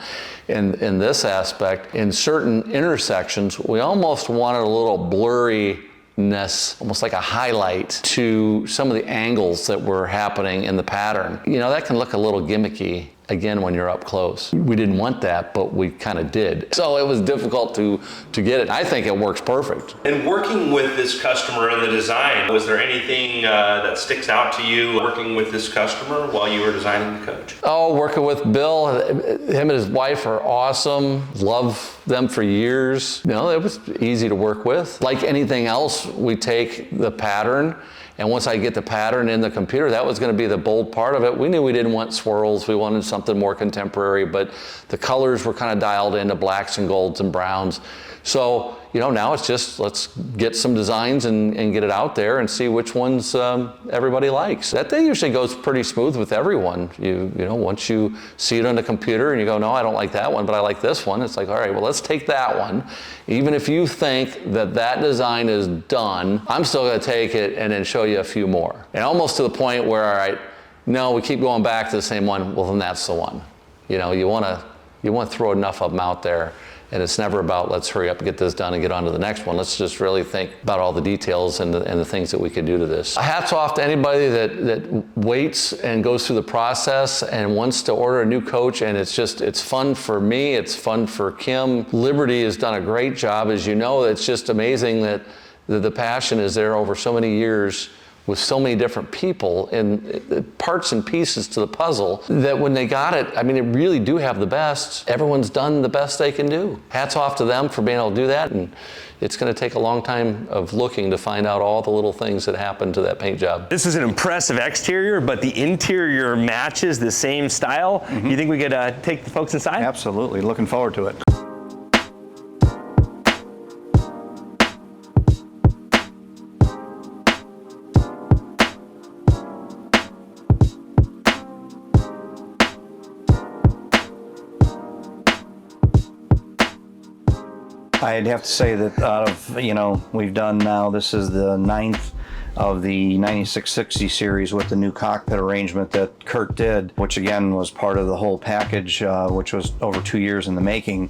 In this aspect, in certain intersections, we almost wanted a little blurriness, almost like a highlight to some of the angles that were happening in the pattern. You know, that can look a little gimmicky, again, when you're up close. We didn't want that, but we kind of did. So it was difficult to get it. I think it works perfect. And working with this customer in the design, was there anything that sticks out to you working with this customer while you were designing the coach? Oh, working with Bill, him and his wife are awesome. Love them for years. You know, it was easy to work with. Like anything else, we take the pattern, and once I get the pattern in the computer, that was going to be the bold part of it. We knew we didn't want swirls. We wanted something more contemporary, but the colors were kind of dialed into blacks and golds and browns. So, you know, now it's just, let's get some designs and get it out there and see which ones everybody likes. That thing usually goes pretty smooth with everyone. You know, once you see it on the computer and you go, no, I don't like that one, but I like this one. It's like, all right, well, let's take that one. Even if you think that design is done, I'm still gonna take it and then show you a few more. And almost to the point where, all right, no, we keep going back to the same one, well, then that's the one. You know, you wanna throw enough of them out there. And it's never about, let's hurry up and get this done and get on to the next one. Let's just really think about all the details and the things that we could do to this. Hats off to anybody that waits and goes through the process and wants to order a new coach. And it's fun for me. It's fun for Kim. Liberty has done a great job. As you know, it's just amazing that the passion is there over so many years with so many different people and parts and pieces to the puzzle, that when they got it, I mean, they really do have the best. Everyone's done the best they can do. Hats off to them for being able to do that, and it's going to take a long time of looking to find out all the little things that happen to that paint job. This is an impressive exterior, but the interior matches the same style. Mm-hmm. You think we could take the folks inside? Absolutely, looking forward to it. I'd have to say that out of, you know, we've done now, this is the 9th of the 9660 series with the new cockpit arrangement that Kurt did, which again was part of the whole package, which was over 2 years in the making.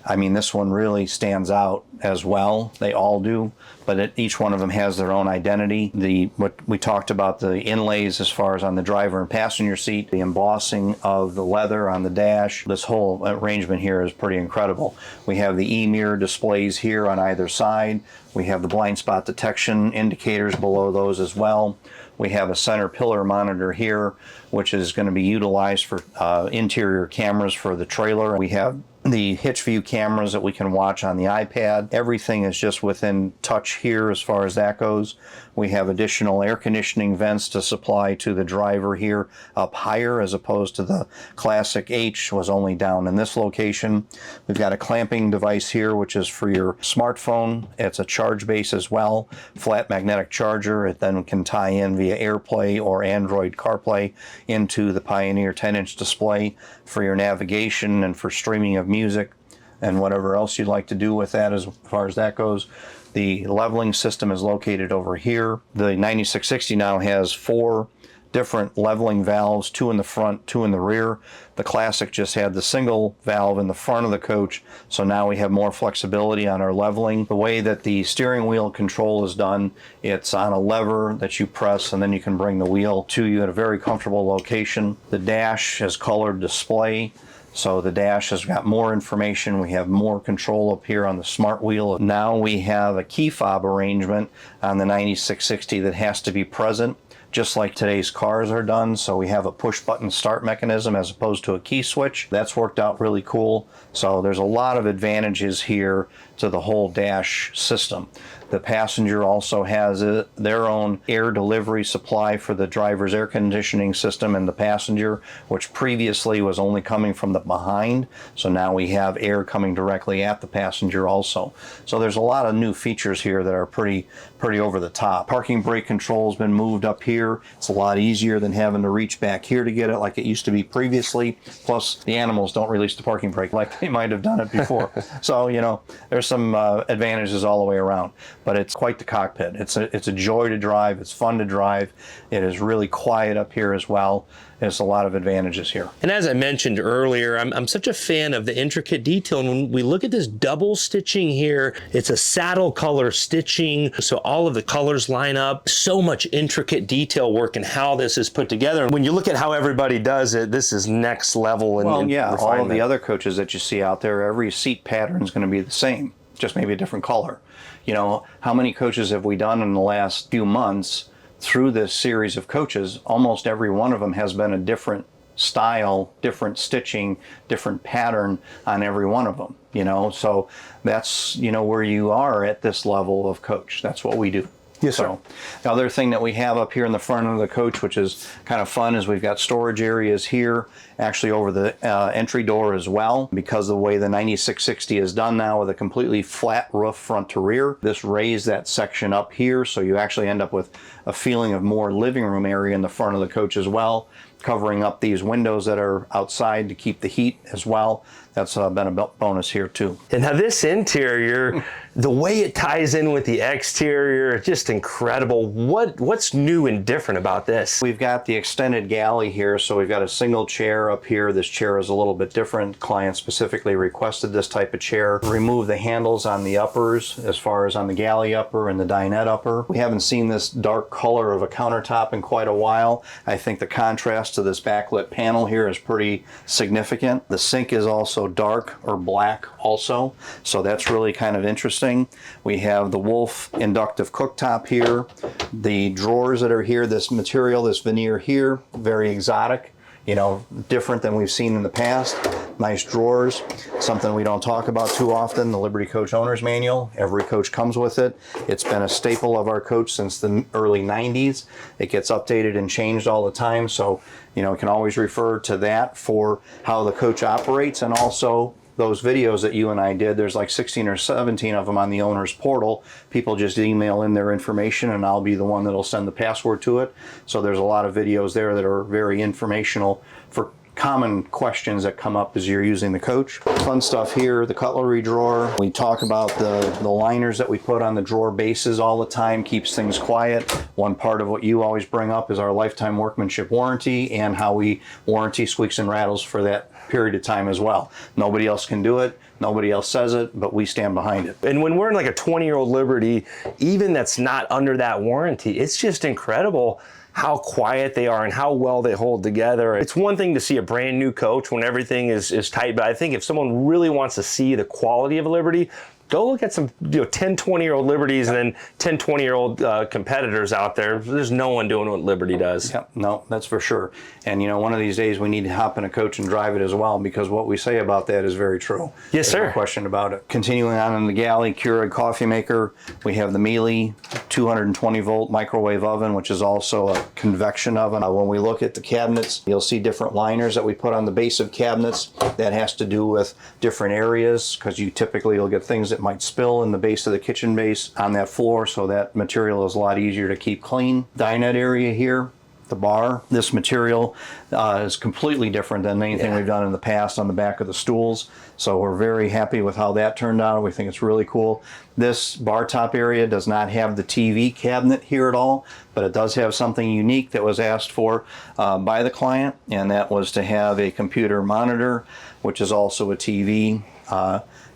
I mean, this one really stands out as well. They all do, but each one of them has their own identity. What we talked about, the inlays as far as on the driver and passenger seat, the embossing of the leather on the dash, this whole arrangement here is pretty incredible. We have the e-mirror displays here on either side. We have the blind spot detection indicators below those as well. We have a center pillar monitor here, which is going to be utilized for interior cameras for the trailer. We have the hitch view cameras that we can watch on the iPad. Everything is just within touch here as far as that goes. We have additional air conditioning vents to supply to the driver here up higher, as opposed to the classic H was only down in this location. We've got a clamping device here, which is for your smartphone. It's a charge base as well, flat magnetic charger. It then can tie in via AirPlay or Android CarPlay into the Pioneer 10-inch display for your navigation and for streaming of music and whatever else you'd like to do with that as far as that goes. The leveling system is located over here. The 9660 now has 4 different leveling valves, 2 in the front, 2 in the rear. The Classic just had the single valve in the front of the coach, so now we have more flexibility on our leveling. The way that the steering wheel control is done, it's on a lever that you press and then you can bring the wheel to you at a very comfortable location. The dash has colored display, so the dash has got more information. We have more control up here on the smart wheel. Now we have a key fob arrangement on the 9660 that has to be present, just like today's cars are done. So we have a push button start mechanism as opposed to a key switch. That's worked out really cool. So there's a lot of advantages here to the whole dash system. The passenger also has their own air delivery supply for the driver's air conditioning system and the passenger, which previously was only coming from the behind. So now we have air coming directly at the passenger also. So there's a lot of new features here that are pretty over the top. Parking brake control has been moved up here. It's a lot easier than having to reach back here to get it like it used to be previously. Plus, the animals don't release the parking brake like they might have done it before. So, you know, there's some advantages all the way around. But it's quite the cockpit. It's a joy to drive. It's fun to drive. It is really quiet up here as well. There's a lot of advantages here. And as I mentioned earlier, I'm such a fan of the intricate detail. And when we look at this double stitching here, it's a saddle color stitching. So all of the colors line up. So much intricate detail work in how this is put together. And when you look at how everybody does it, this is next level. Well, yeah, all of the other coaches that you see out there, every seat pattern is going to be the same, just maybe a different color. You know, how many coaches have we done in the last few months through this series of coaches? Almost every one of them has been a different style, different stitching, different pattern on every one of them, you know. So that's, you know, where you are at this level of coach. That's what we do. Yes, sir. So the other thing that we have up here in the front of the coach, which is kind of fun, is we've got storage areas here, actually over the entry door as well. Because of the way the 9660 is done now with a completely flat roof front to rear, this raised that section up here, so you actually end up with a feeling of more living room area in the front of the coach as well, covering up these windows that are outside to keep the heat as well. That's been a bonus here too. And now this interior, the way it ties in with the exterior, just incredible. What's new and different about this? We've got the extended galley here, so we've got a single chair up here. This chair is a little bit different. Client specifically requested this type of chair. Remove the handles on the uppers as far as on the galley upper and the dinette upper. We haven't seen this dark color of a countertop in quite a while. I think the contrast to this backlit panel here is pretty significant. The sink is also dark or black also, so that's really kind of interesting. We have the Wolf inductive cooktop here. The drawers that are here, this material, this veneer here, very exotic, you know, different than we've seen in the past. Nice drawers, something we don't talk about too often, the Liberty Coach Owner's Manual. Every coach comes with it. It's been a staple of our coach since the early 90s. It gets updated and changed all the time, so you know, you can always refer to that for how the coach operates, and also those videos that you and I did. There's like 16 or 17 of them on the owner's portal. People just email in their information and I'll be the one that'll send the password to it. So there's a lot of videos there that are very informational for common questions that come up as you're using the coach. Fun stuff here, the cutlery drawer. We talk about the liners that we put on the drawer bases all the time, keeps things quiet. One part of what you always bring up is our lifetime workmanship warranty and how we warranty squeaks and rattles for that period of time as well. Nobody else can do it. Nobody else says it, but we stand behind it. And when we're in like a 20-year-old Liberty, even that's not under that warranty, it's just incredible how quiet they are and how well they hold together. It's one thing to see a brand new coach when everything is tight, but I think if someone really wants to see the quality of a Liberty, go look at some 10, 20-year-old Liberties and then 10, 20-year-old competitors out there. There's no one doing what Liberty does. Yep, no, that's for sure. And one of these days we need to hop in a coach and drive it as well, because what we say about that is very true. Yes, sir. No question about it. Continuing on in the galley, Keurig coffee maker, we have the Mealy 220-volt microwave oven, which is also a convection oven. When we look at the cabinets, you'll see different liners that we put on the base of cabinets. That has to do with different areas, because you'll get things that might spill in the base of the kitchen base on that floor, so that material is a lot easier to keep clean. Dinette area here, the bar. This material is completely different than anything we've done in the past on the back of the stools. So we're very happy with how that turned out. We think it's really cool. This bar top area does not have the TV cabinet here at all, but it does have something unique that was asked for by the client, and that was to have a computer monitor, which is also a TV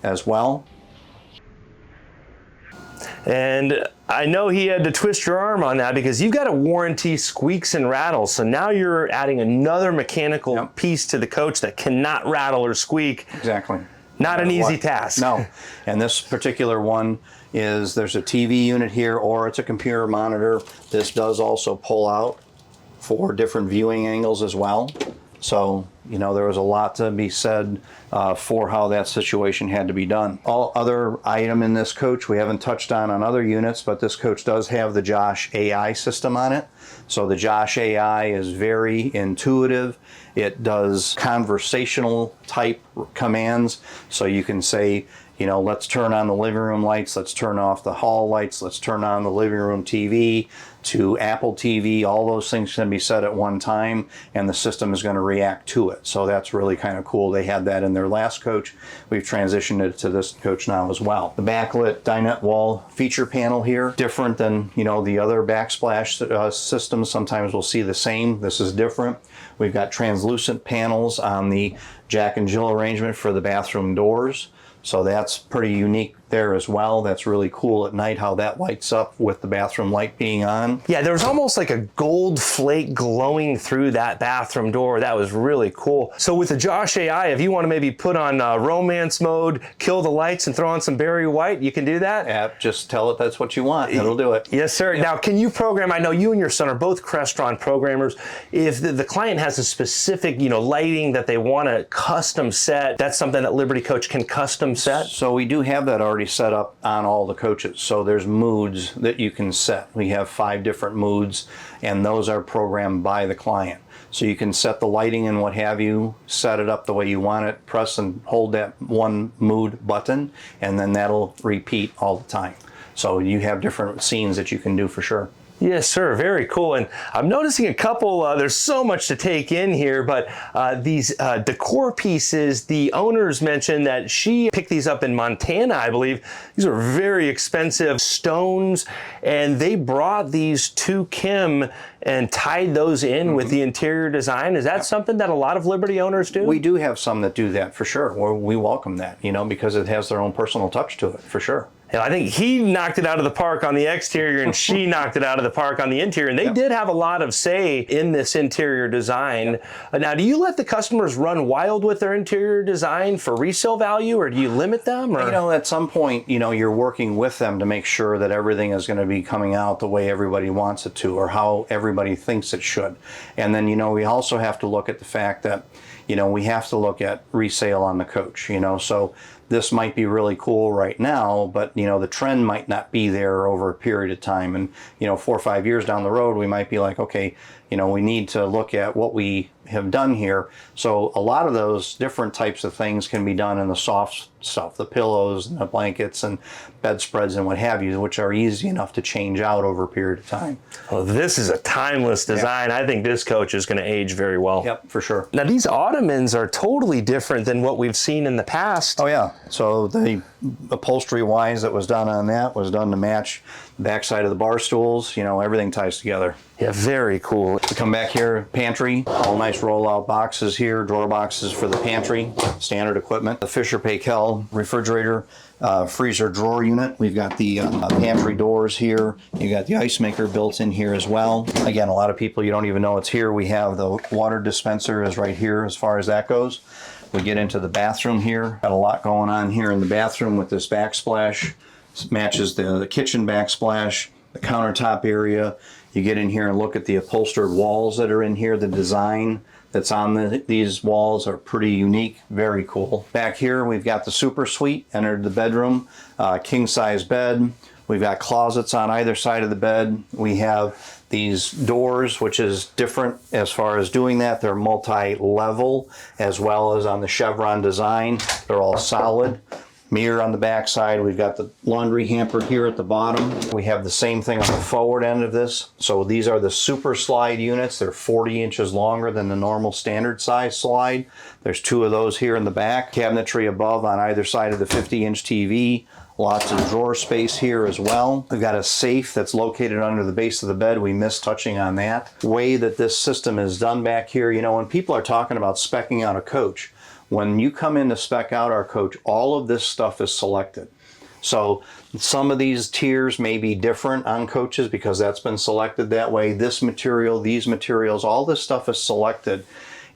as well. And I know he had to twist your arm on that because you've got to warranty squeaks and rattles. So now you're adding another mechanical piece to the coach that cannot rattle or squeak. Exactly. Not an easy task. No. And this particular one is, there's a TV unit here, or it's a computer monitor. This does also pull out for different viewing angles as well. So, there was a lot to be said for how that situation had to be done. All other item in this coach we haven't touched on other units, but this coach does have the Josh AI system on it. So the Josh AI is very intuitive. It does conversational type commands. So you can say, let's turn on the living room lights, let's turn off the hall lights, let's turn on the living room TV, to Apple TV. All those things can be set at one time, and the system is going to react to it. So that's really kind of cool. They had that in their last coach. We've transitioned it to this coach now as well. The backlit dinette wall feature panel here, different than the other backsplash systems. Sometimes we'll see the same. This is different. We've got translucent panels on the Jack and Jill arrangement for the bathroom doors. So that's pretty unique there as well. That's really cool at night how that lights up with the bathroom light being on. Yeah, there was almost like a gold flake glowing through that bathroom door. That was really cool. So with the Josh AI, if you want to maybe put on romance mode, kill the lights and throw on some Barry White, you can do that? Yeah, just tell it that's what you want. It'll do it. Yes, sir. Now, can you program, I know you and your son are both Crestron programmers. If the client has a specific, lighting that they want to custom set, that's something that Liberty Coach can custom set? So we do have that already set up on all the coaches. So there's moods that you can set. We have 5 different moods, and those are programmed by the client. So you can set the lighting and what have you, set it up the way you want it, press and hold that one mood button, and then that'll repeat all the time. So you have different scenes that you can do for sure. Yes, sir. Very cool. And I'm noticing a couple, there's so much to take in here, but these decor pieces, the owners mentioned that she picked these up in Montana, I believe. These are very expensive stones, and they brought these to Kim and tied those in with the interior design. Is that something that a lot of Liberty owners do? We do have some that do that for sure. We welcome that, because it has their own personal touch to it for sure. And I think he knocked it out of the park on the exterior and she knocked it out of the park on the interior. And they did have a lot of say in this interior design. Now, do you let the customers run wild with their interior design for resale value, or do you limit them? Or? At some point, you're working with them to make sure that everything is going to be coming out the way everybody wants it to, or how everybody thinks it should. And then, we also have to look at the fact that, we have to look at resale on the coach, so this might be really cool right now, but the trend might not be there over a period of time. And 4 or 5 years down the road, we might be like, okay, we need to look at what we have done here. So a lot of those different types of things can be done in the soft stuff, the pillows and the blankets and bedspreads and what have you, which are easy enough to change out over a period of time. Well, this is a timeless design. I think this coach is going to age very well. Yep, for sure. Now, these ottomans are totally different than what we've seen in the past. Oh yeah, so the upholstery wise that was done on that was done to match the backside of the bar stools. Everything ties together. Yeah, very cool. We come back here, pantry, all nice roll-out boxes here, drawer boxes for the pantry, standard equipment. The Fisher Paykel refrigerator, freezer drawer unit. We've got the pantry doors here. You got the ice maker built in here as well. Again, a lot of people, you don't even know it's here. We have the water dispenser is right here as far as that goes. We get into the bathroom here. Got a lot going on here in the bathroom with this backsplash. This matches the kitchen backsplash, the countertop area. You get in here and look at the upholstered walls that are in here. The design that's on these walls are pretty unique, very cool. Back here we've got the super suite, entered the bedroom, king size bed. We've got closets on either side of the bed. We have these doors, which is different as far as doing that. They're multi-level as well as on the chevron design. They're all solid. Mirror on the back side. We've got the laundry hamper here at the bottom. We have the same thing on the forward end of this. So these are the super slide units. They're 40 inches longer than the normal standard size slide. There's 2 of those here in the back. Cabinetry above on either side of the 50-inch TV. Lots of drawer space here as well. We've got a safe that's located under the base of the bed. We missed touching on that. The way that this system is done back here, when people are talking about speccing out a coach, when you come in to spec out our coach, all of this stuff is selected. So some of these tiers may be different on coaches because that's been selected that way. This material, these materials, all this stuff is selected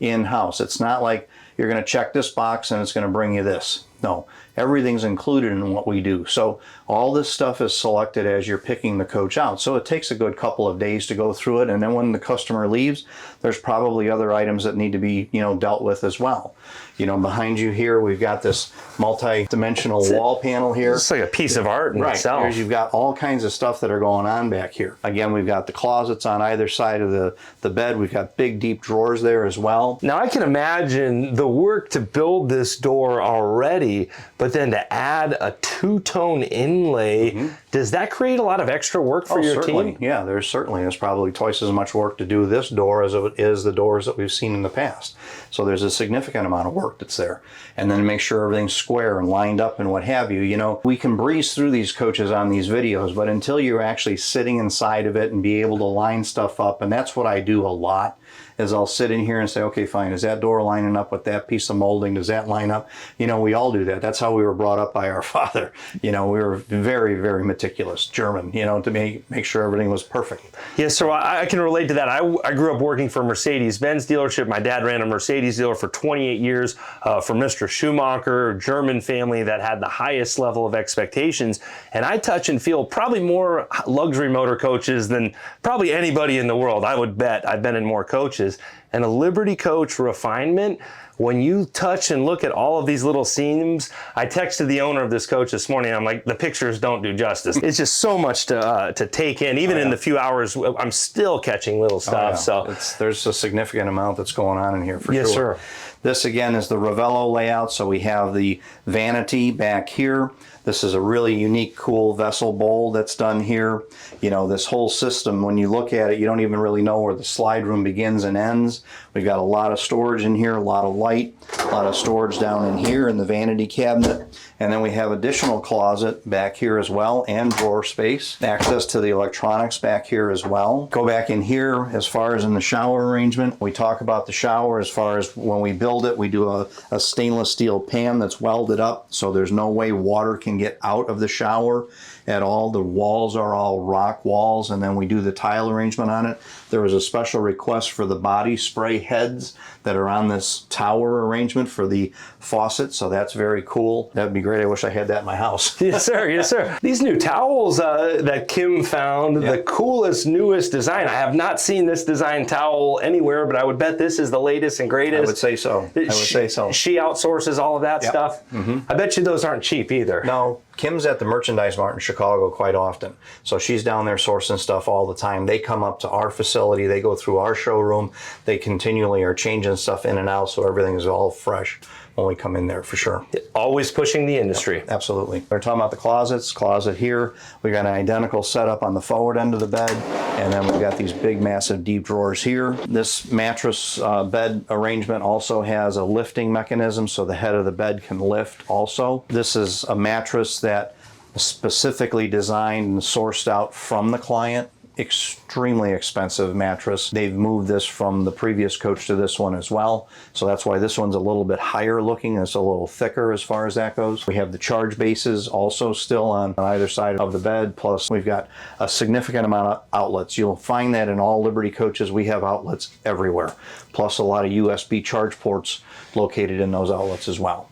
in-house. It's not like you're going to check this box and it's going to bring you this. No, everything's included in what we do. So all this stuff is selected as you're picking the coach out. So it takes a good couple of days to go through it. And then when the customer leaves, there's probably other items that need to be, dealt with as well. Behind you here, we've got this multi-dimensional wall panel here. It's like a piece of art in itself. Right, you've got all kinds of stuff that are going on back here. Again, we've got the closets on either side of the bed. We've got big, deep drawers there as well. Now, I can imagine the work to build this door already, but then to add a 2-tone inlay, does that create a lot of extra work for your team? Yeah, there's probably twice as much work to do this door as it is the doors that we've seen in the past. So there's a significant amount of work that's there. And then make sure everything's square and lined up and what have you. We can breeze through these coaches on these videos, but until you're actually sitting inside of it and be able to line stuff up, and that's what I do a lot, is I'll sit in here and say, okay, fine, is that door lining up with that piece of molding? Does that line up? We all do that. That's how we were brought up by our father. We were very, very meticulous, German, to make sure everything was perfect. Yeah, so I can relate to that. I grew up working for Mercedes-Benz dealership. My dad ran a Mercedes dealer for 28 years for Mr. Schumacher, German family that had the highest level of expectations. And I touch and feel probably more luxury motor coaches than probably anybody in the world. I would bet I've been in more coaches. And a Liberty coach refinement, when you touch and look at all of these little seams, I texted the owner of this coach this morning. I'm like, the pictures don't do justice. It's just so much to take in. Even in the few hours, I'm still catching little stuff. So there's a significant amount that's going on in here for sure. Yes, sir. This again is the Ravello layout. So we have the vanity back here. This is a really unique, cool vessel bowl that's done here. This whole system, when you look at it, you don't even really know where the slide room begins and ends. We've got a lot of storage in here, a lot of light, a lot of storage down in here in the vanity cabinet. And then we have additional closet back here as well, and drawer space. Access to the electronics back here as well. Go back in here as far as in the shower arrangement. We talk about the shower as far as when we build it, we do a stainless steel pan that's welded up, so there's no way water can get out of the shower at all. The walls are all rock walls, and then we do the tile arrangement on it. There was a special request for the body spray heads that are on this tower arrangement for the faucet, so that's very cool. That'd be great. I wish I had that in my house. Yes, sir. Yes, sir. These new towels that Kim found, the coolest, newest design. I have not seen this design towel anywhere, but I would bet this is the latest and greatest. I would say so. She outsources all of that stuff. I bet you those aren't cheap either. No, Kim's at the Merchandise Mart in Chicago quite often. So she's down there sourcing stuff all the time. They come up to our facility, they go through our showroom, they continually are changing stuff in and out, so everything is all fresh when we come in there, for sure. Always pushing the industry. Yep, absolutely. We're talking about the closets. Closet here. We got an identical setup on the forward end of the bed, and then we've got these big, massive, deep drawers here. This mattress bed arrangement also has a lifting mechanism, so the head of the bed can lift also. This is a mattress that is specifically designed and sourced out from the client. Extremely expensive mattress. They've moved this from the previous coach to this one as well. So that's why this one's a little bit higher looking. It's a little thicker as far as that goes. We have the charge bases also still on either side of the bed. Plus we've got a significant amount of outlets. You'll find that in all Liberty coaches, we have outlets everywhere. Plus a lot of USB charge ports located in those outlets as well.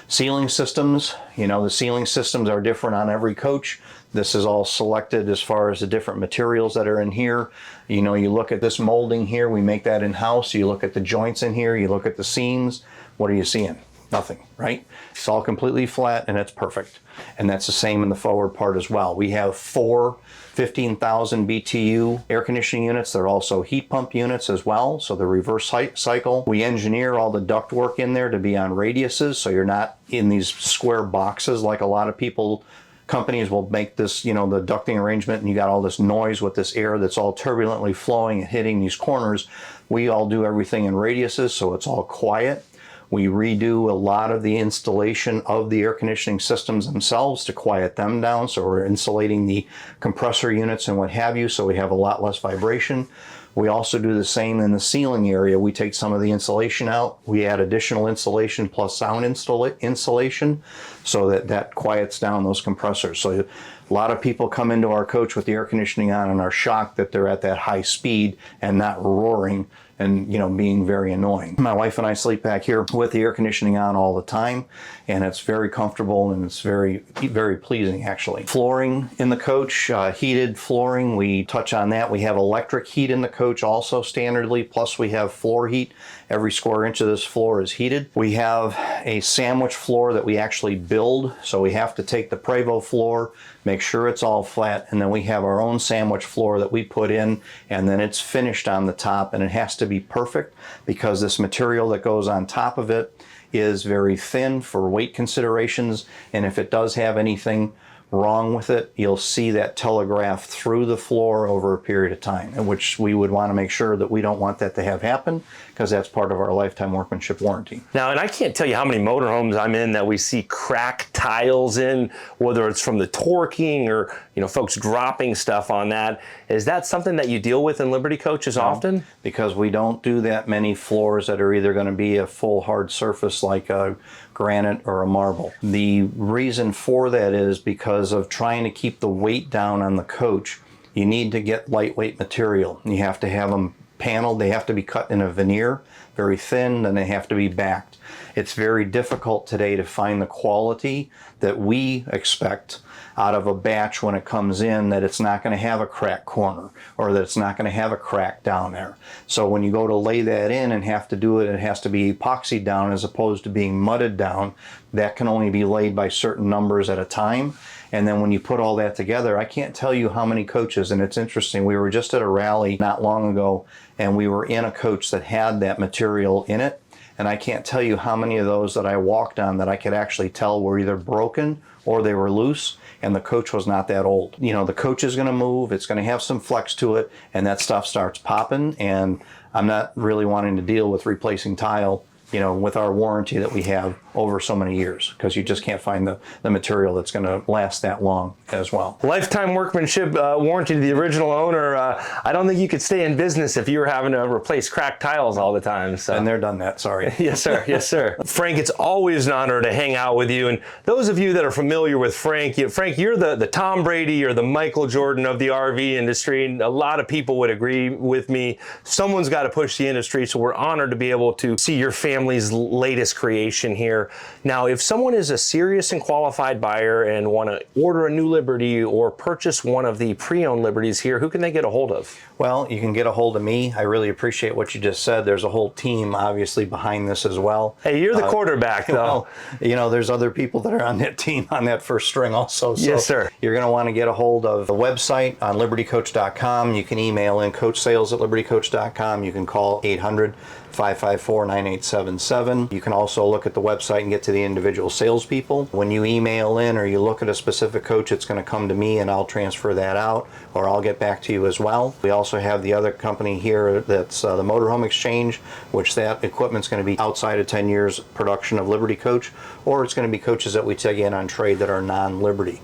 Ceiling systems, the ceiling systems are different on every coach. This is all selected as far as the different materials that are in here. You look at this molding here, we make that in-house. You look at the joints in here, you look at the seams, what are you seeing? Nothing, right? It's all completely flat and it's perfect. And that's the same in the forward part as well. We have 4 15,000 BTU air conditioning units. They're also heat pump units as well, so the reverse cycle. We engineer all the duct work in there to be on radiuses, so you're not in these square boxes like a lot of companies will make this, the ducting arrangement, and you got all this noise with this air that's all turbulently flowing and hitting these corners. We all do everything in radiuses, so it's all quiet. We redo a lot of the installation of the air conditioning systems themselves to quiet them down. So we're insulating the compressor units and what have you, so we have a lot less vibration. We also do the same in the ceiling area. We take some of the insulation out. We add additional insulation plus sound insulation so that quiets down those compressors. So a lot of people come into our coach with the air conditioning on and are shocked that they're at that high speed and not roaring and being very annoying. My wife and I sleep back here with the air conditioning on all the time, and it's very comfortable and it's very, very pleasing actually. Flooring in the coach, heated flooring, we touch on that. We have electric heat in the coach also standardly, plus we have floor heat. Every square inch of this floor is heated. We have a sandwich floor that we actually build, so we have to take the Prevost floor, make sure it's all flat, and then we have our own sandwich floor that we put in, and then it's finished on the top, and it has to be perfect because this material that goes on top of it is very thin for weight considerations, and if it does have anything wrong with it, you'll see that telegraph through the floor over a period of time, in which we would want to make sure that we don't want that to have happen, because that's part of our lifetime workmanship warranty. Now, and I can't tell you how many motorhomes I'm in that we see cracked tiles in, whether it's from the torquing or folks dropping stuff on that. Is that something that you deal with in Liberty coaches often? Because we don't do that many floors that are either going to be a full hard surface like a granite or a marble. The reason for that is because of trying to keep the weight down on the coach. You need to get lightweight material. You have to have them paneled. They have to be cut in a veneer, very thin, and they have to be backed. It's very difficult today to find the quality that we expect out of a batch when it comes in, that it's not going to have a cracked corner or that it's not going to have a crack down there. So when you go to lay that in and have to do it, it has to be epoxied down as opposed to being mudded down. That can only be laid by certain numbers at a time. And then when you put all that together, I can't tell you how many coaches, and it's interesting, we were just at a rally not long ago and we were in a coach that had that material in it. And I can't tell you how many of those that I walked on that I could actually tell were either broken or they were loose, and the coach was not that old. The coach is going to move, it's going to have some flex to it, and that stuff starts popping, and I'm not really wanting to deal with replacing tile, with our warranty that we have over so many years, because you just can't find the material that's going to last that long as well. Lifetime workmanship warranty to the original owner. I don't think you could stay in business if you were having to replace cracked tiles all the time. So. And they're done that, sorry. Yes, sir. Yes, sir. Frank, it's always an honor to hang out with you. And those of you that are familiar with Frank, you're the Tom Brady or the Michael Jordan of the RV industry. And a lot of people would agree with me. Someone's got to push the industry, so we're honored to be able to see your family family's latest creation here. Now, if someone is a serious and qualified buyer and want to order a new Liberty or purchase one of the pre-owned Liberties here, who can they get a hold of? Well, you can get a hold of me. I really appreciate what you just said. There's a whole team obviously behind this as well. Hey, you're the quarterback though. Well, you know, there's other people that are on that team on that first string also. So yes, sir. You're going to want to get a hold of the website on libertycoach.com. You can email in coachsales@libertycoach.com. You can call 800-554-9877. You can also look at the website and get to the individual salespeople. When you email in or you look at a specific coach, it's going to come to me and I'll transfer that out, or I'll get back to you as well. We also have the other company here that's the Motorhome Exchange, which that equipment's going to be outside of 10 years production of Liberty Coach, or it's going to be coaches that we take in on trade that are non-Liberty.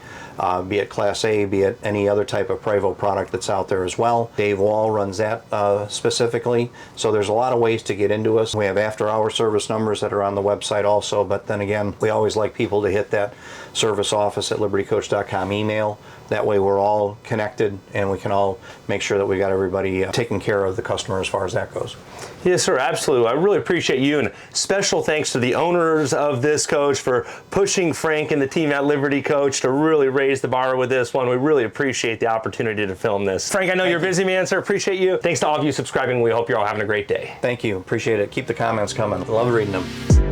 Be it Class A, be it any other type of Prevost product that's out there as well. Dave Wall runs that specifically. So there's a lot of ways to get into us. We have after-hour service numbers that are on the website also, but then again, we always like people to hit that service office at libertycoach.com email. That way we're all connected and we can all make sure that we got everybody taking care of the customer as far as that goes. Yes, sir, absolutely. I really appreciate you, and special thanks to the owners of this coach for pushing Frank and the team at Liberty Coach to really raise the bar with this one. We really appreciate the opportunity to film this. Frank, I know you're a busy man, sir. Appreciate you. Thanks to all of you subscribing. We hope you're all having a great day. Thank you. Appreciate it. Keep the comments coming. Love reading them.